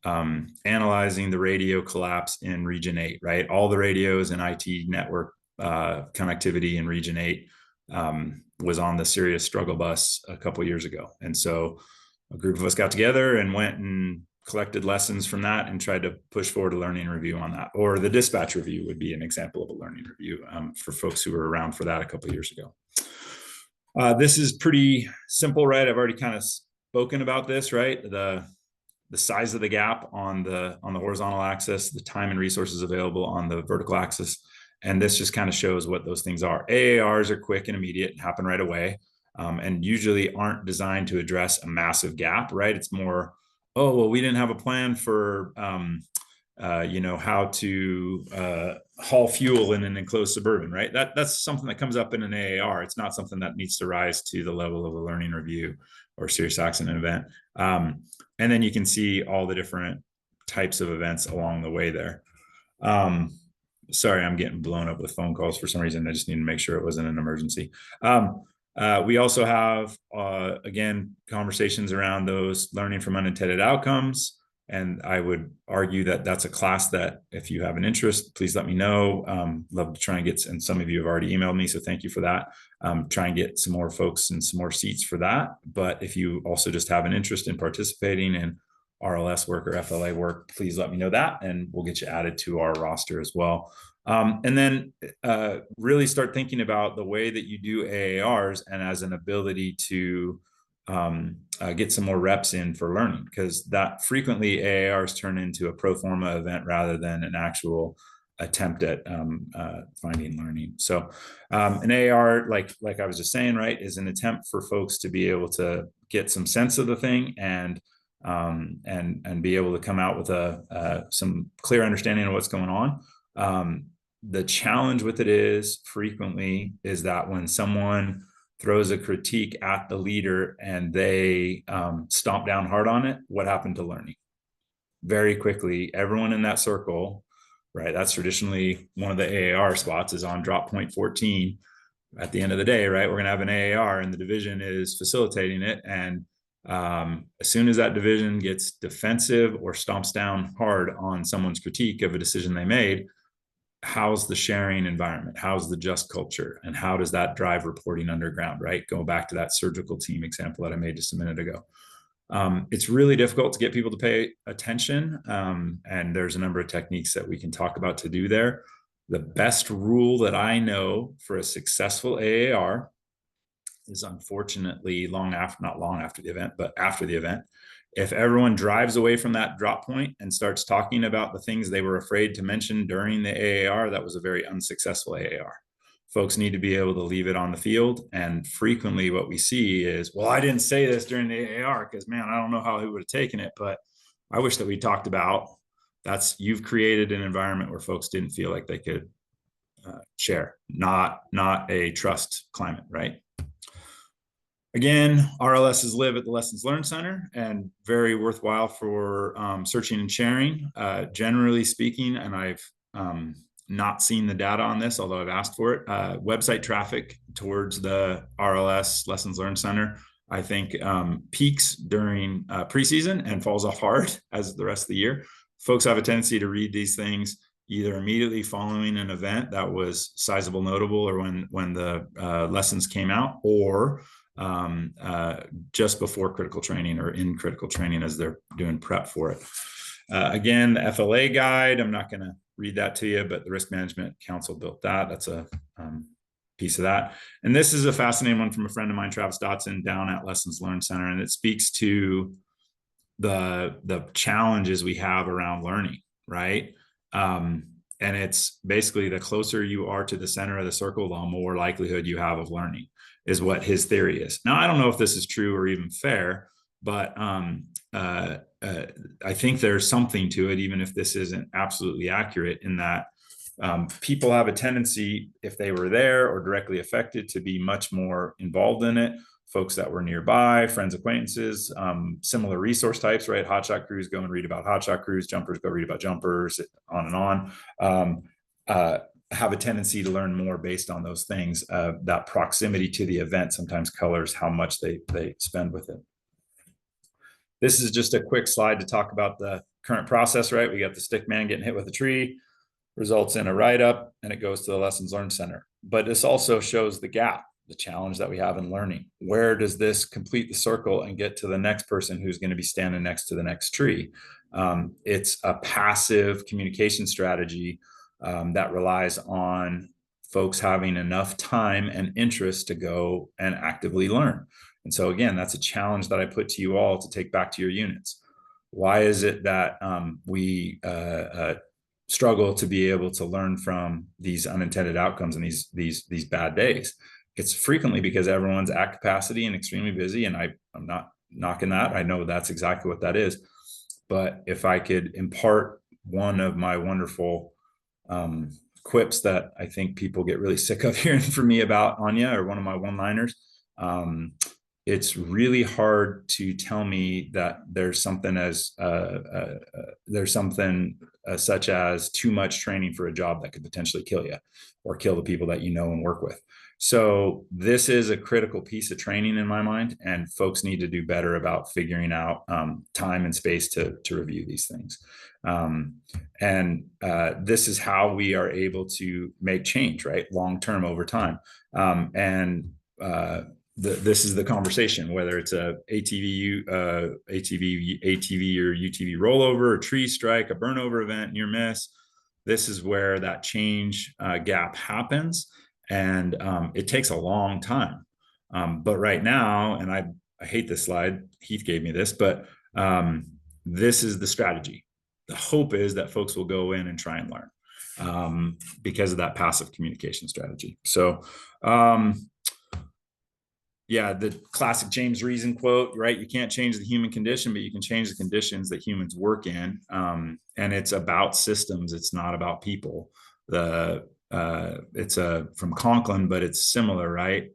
analyzing the radio collapse in Region 8, right? All the radios and IT network connectivity in Region 8 was on the Sirius struggle bus a couple of years ago. And so a group of us got together and went and collected lessons from that and tried to push forward a learning review on that. Or the dispatch review would be an example of a learning review for folks who were around for that a couple of years ago. This is pretty simple, right? I've already kind of spoken about this, right? The size of the gap on the horizontal axis, the time and resources available on the vertical axis. And this just kind of shows what those things are. AARs are quick and immediate and happen right away, and usually aren't designed to address a massive gap, right? It's more, oh, well, we didn't have a plan for, how to haul fuel in an enclosed suburban, right? That's something that comes up in an AAR. It's not something that needs to rise to the level of a learning review or serious accident event. And then you can see all the different types of events along the way there. Sorry, I'm getting blown up with phone calls for some reason. I just need to make sure it wasn't an emergency. We also have, again, conversations around those learning from unintended outcomes. And I would argue that that's a class that if you have an interest, please let me know. Love to try and get, and some of you have already emailed me, so thank you for that. Try and get some more folks and some more seats for that. But if you also just have an interest in participating in RLS work or FLA work, please let me know that, and we'll get you added to our roster as well. And then really start thinking about the way that you do AARs and as an ability to get some more reps in for learning, because that frequently AARs turn into a pro forma event rather than an actual attempt at finding learning. So an AAR, like I was just saying, right, is an attempt for folks to be able to get some sense of the thing and be able to come out with some clear understanding of what's going on. The challenge with it is frequently is that when someone throws a critique at the leader and they stomp down hard on it, what happened to learning? Very quickly, everyone in that circle, right? That's traditionally one of the AAR spots is on drop point 14. At the end of the day, right, we're going to have an AAR and the division is facilitating it. And as soon as that division gets defensive or stomps down hard on someone's critique of a decision they made, how's the sharing environment? How's the just culture? And how does that drive reporting underground, right? Going back to that surgical team example that I made just a minute ago. It's really difficult to get people to pay attention. And there's a number of techniques that we can talk about to do there. The best rule that I know for a successful AAR is, unfortunately, not long after the event, but after the event, if everyone drives away from that drop point and starts talking about the things they were afraid to mention during the AAR, that was a very unsuccessful AAR. Folks need to be able to leave it on the field. And frequently what we see is, well, I didn't say this during the AAR because, man, I don't know how he would have taken it, but I wish that we talked about you've created an environment where folks didn't feel like they could share, not a trust climate, right? Again, RLSs live at the Lessons Learned Center and very worthwhile for searching and sharing. Generally speaking, and I've not seen the data on this, although I've asked for it, website traffic towards the RLS Lessons Learned Center, I think peaks during preseason and falls off hard as the rest of the year. Folks have a tendency to read these things either immediately following an event that was sizable, notable, or when the lessons came out, or just before critical training or in critical training as they're doing prep for it. Again, the FLA guide, I'm not going to read that to you, but the Risk Management Council built that. That's a piece of that. And this is a fascinating one from a friend of mine, Travis Dotson, down at Lessons Learned Center. And it speaks to the challenges we have around learning, right? And it's basically the closer you are to the center of the circle, the more likelihood you have of learning, is what his theory is. Now, I don't know if this is true or even fair, but I think there's something to it, even if this isn't absolutely accurate, in that people have a tendency, if they were there or directly affected, to be much more involved in it. Folks that were nearby, friends, acquaintances, similar resource types, right? Hotshot crews go and read about hotshot crews, jumpers go read about jumpers, on and on. Have a tendency to learn more based on those things. That proximity to the event sometimes colors how much they spend with it. This is just a quick slide to talk about the current process, right? We got the stick man getting hit with a tree, results in a write-up, and it goes to the Lessons Learned Center. But this also shows the gap, the challenge that we have in learning. Where does this complete the circle and get to the next person who's going to be standing next to the next tree? It's a passive communication strategy that relies on folks having enough time and interest to go and actively learn. And so again, that's a challenge that I put to you all to take back to your units. Why is it that we struggle to be able to learn from these unintended outcomes and these bad days? It's frequently because everyone's at capacity and extremely busy, and I'm not knocking that. I know that's exactly what that is. But if I could impart one of my wonderful quips that I think people get really sick of hearing from me about, Anya, or one of my one-liners, it's really hard to tell me that there's something such as too much training for a job that could potentially kill you or kill the people that you know and work with. So this is a critical piece of training in my mind, and folks need to do better about figuring out time and space to review these things. This is how we are able to make change, right? Long-term over time. this is the conversation, whether it's a ATV or UTV rollover, a tree strike, a burnover event, near miss. This is where that change gap happens, and it takes a long time. But right now, and I hate this slide, Heath gave me this, but this is the strategy. The hope is that folks will go in and try and learn because of that passive communication strategy. So yeah, the classic James Reason quote, right? You can't change the human condition, but you can change the conditions that humans work in. And it's about systems. It's not about people. It's from Conklin, but it's similar, right?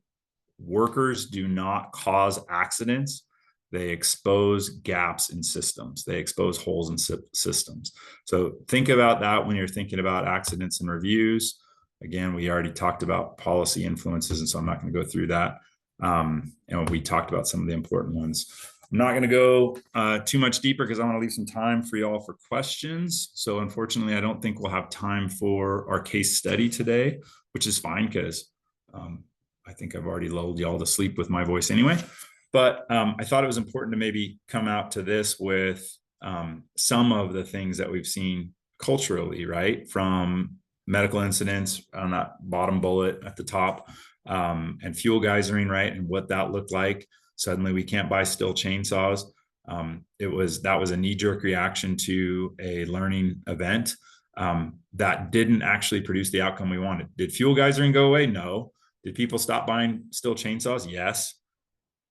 Workers do not cause accidents. They expose gaps in systems. They expose holes in systems. So think about that when you're thinking about accidents and reviews. Again, we already talked about policy influences, and so I'm not going to go through that. And we talked about some of the important ones. I'm not going to go too much deeper because I want to leave some time for y'all for questions. So unfortunately, I don't think we'll have time for our case study today, which is fine because I think I've already lulled y'all to sleep with my voice anyway. But I thought it was important to maybe come out to this with some of the things that we've seen culturally, right? From medical incidents on that bottom bullet at the top, and fuel geysering, right? And what that looked like. Suddenly we can't buy steel chainsaws. That was a knee-jerk reaction to a learning event that didn't actually produce the outcome we wanted. Did fuel geysering go away? No. Did people stop buying steel chainsaws? Yes.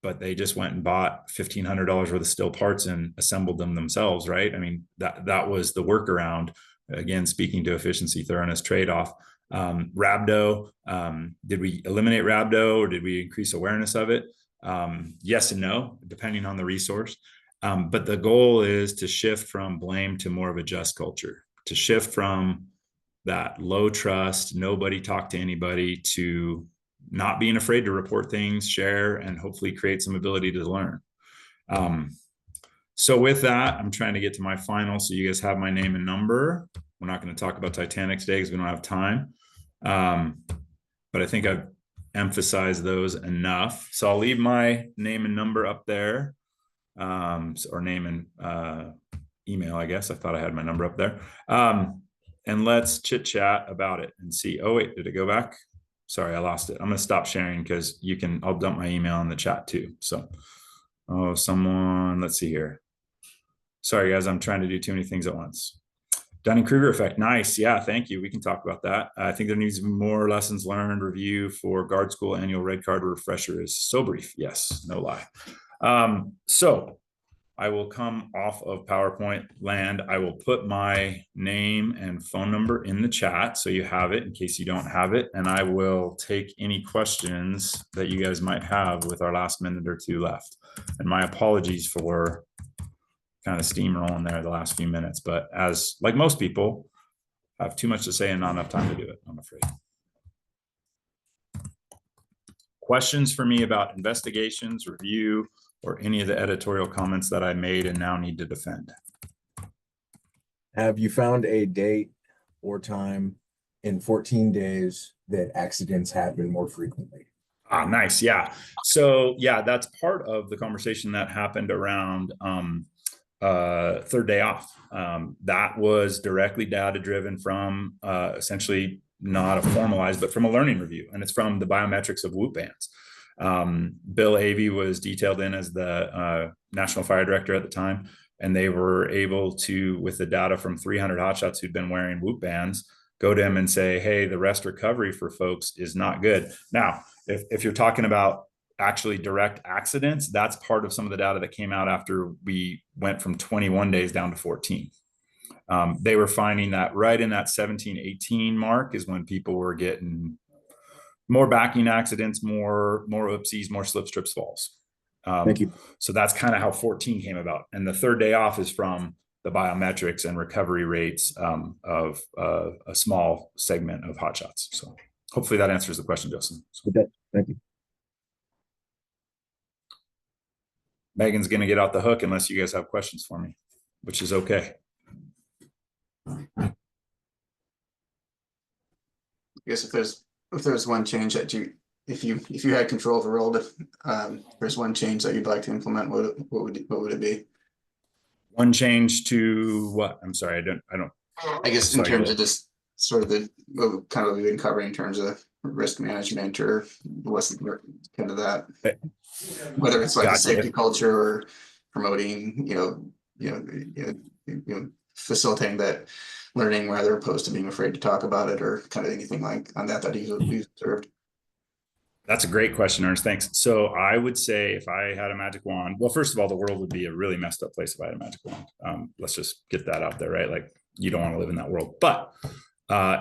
But they just went and bought $1,500 worth of steel parts and assembled them themselves, right? I mean, that was the workaround. Again, speaking to efficiency, thoroughness, trade-off. Rhabdo, did we eliminate rhabdo or did we increase awareness of it? Yes and no, depending on the resource. But the goal is to shift from blame to more of a just culture, to shift from that low trust, nobody talk to anybody, to not being afraid to report things, share, and hopefully create some ability to learn. So with that, I'm trying to get to my final. So you guys have my name and number. We're not going to talk about Titanic today because we don't have time. But I think I've emphasized those enough. So I'll leave my name and number up there, or name and email, I guess. I thought I had my number up there. And let's chit chat about it and see. Oh, wait, did it go back? Sorry, I lost it. I'm going to stop sharing because I'll dump my email in the chat too. So, let's see here. Sorry, guys, I'm trying to do too many things at once. Dunning-Kruger effect. Nice. Yeah, thank you. We can talk about that. I think there needs to be more lessons learned review for guard school annual red card refresher is so brief. Yes, no lie. So I will come off of PowerPoint land. I will put my name and phone number in the chat so you have it in case you don't have it. And I will take any questions that you guys might have with our last minute or two left. And my apologies for kind of steamrolling there the last few minutes, but as like most people, I have too much to say and not enough time to do it, I'm afraid. Questions for me about investigations, review, or any of the editorial comments that I made and now need to defend? Have you found a date or time in 14 days that accidents happen more frequently? Ah, nice. Yeah. So yeah, that's part of the conversation that happened around third day off. That was directly data driven from essentially not a formalized, but from a learning review. And it's from the biometrics of whoop bands. Bill Avey was detailed in as the national fire director at the time, and they were able to, with the data from 300 hotshots who'd been wearing whoop bands, go to him and say, hey, the rest recovery for folks is not good. Now, if you're talking about actually direct accidents, that's part of some of the data that came out after we went from 21 days down to 14. They were finding that right in that 17, 18 mark is when people were getting more backing accidents, more oopsies, more slips, trips, falls. Thank you. So that's kind of how 14 came about. And the third day off is from the biometrics and recovery rates of a small segment of hotshots. So hopefully that answers the question, Justin. So, okay. Thank you. Megan's going to get out the hook unless you guys have questions for me, which is okay. I guess if there's one change that if you had control of the world, there's one change that you'd like to implement, what would it be? One change to what? I'm sorry, I don't. I guess in terms of just sort of kind of what we've been covering in terms of risk management or what's kind of that, whether it's like a safety culture or promoting, facilitating that learning rather opposed to being afraid to talk about it, or kind of anything like on that you've observed. That's a great question, Ernest. Thanks. So I would say if I had a magic wand, well, first of all, the world would be a really messed up place if I had a magic wand. Let's just get that out there, right? Like, you don't want to live in that world. But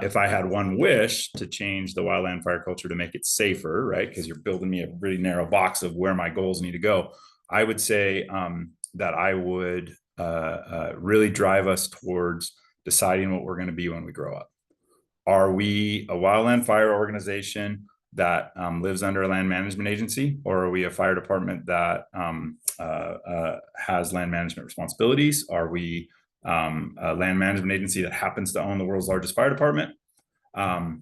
if I had one wish to change the wildland fire culture to make it safer, right? Because you're building me a really narrow box of where my goals need to go. I would say that I would really drive us towards deciding what we're going to be when we grow up. Are we a wildland fire organization that lives under a land management agency, or are we a fire department that has land management responsibilities? Are we a land management agency that happens to own the world's largest fire department? And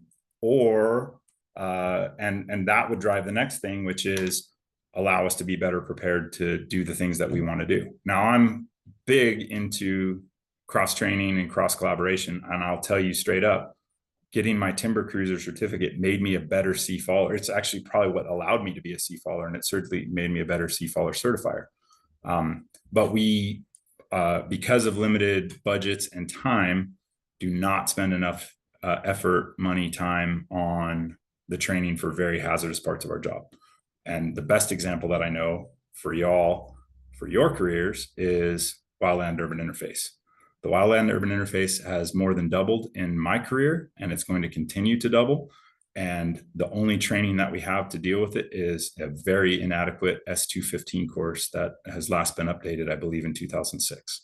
that would drive the next thing, which is allow us to be better prepared to do the things that we want to do. Now, I'm big into cross training and cross collaboration, and I'll tell you straight up, getting my timber cruiser certificate made me a better sea faller. It's actually probably what allowed me to be a sea faller, and it certainly made me a better sea faller certifier. But we, because of limited budgets and time, do not spend enough effort, money, time on the training for very hazardous parts of our job. And the best example that I know for y'all, for your careers, is wildland urban interface. The wildland urban interface has more than doubled in my career, and it's going to continue to double. And the only training that we have to deal with it is a very inadequate S215 course that has last been updated, I believe, in 2006.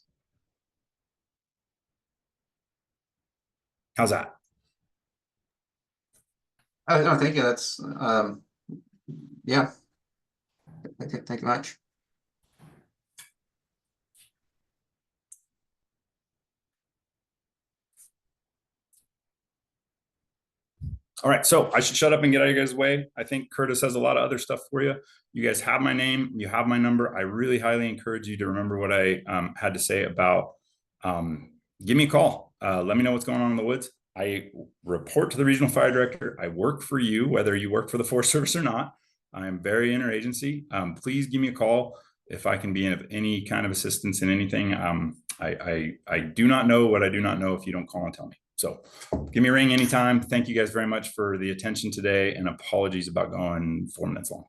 How's that? No, thank you. That's yeah. Thank you much. All right, so I should shut up and get out of your guys' way. I think Curtis has a lot of other stuff for you. You guys have my name, you have my number. I really highly encourage you to remember what I had to say about give me a call. Let me know what's going on in the woods. I report to the regional fire director. I work for you, whether you work for the Forest Service or not. I am very interagency. Please give me a call if I can be of any kind of assistance in anything. I do not know what I do not know if you don't call and tell me. So give me a ring anytime. Thank you guys very much for the attention today, and apologies about going 4 minutes long.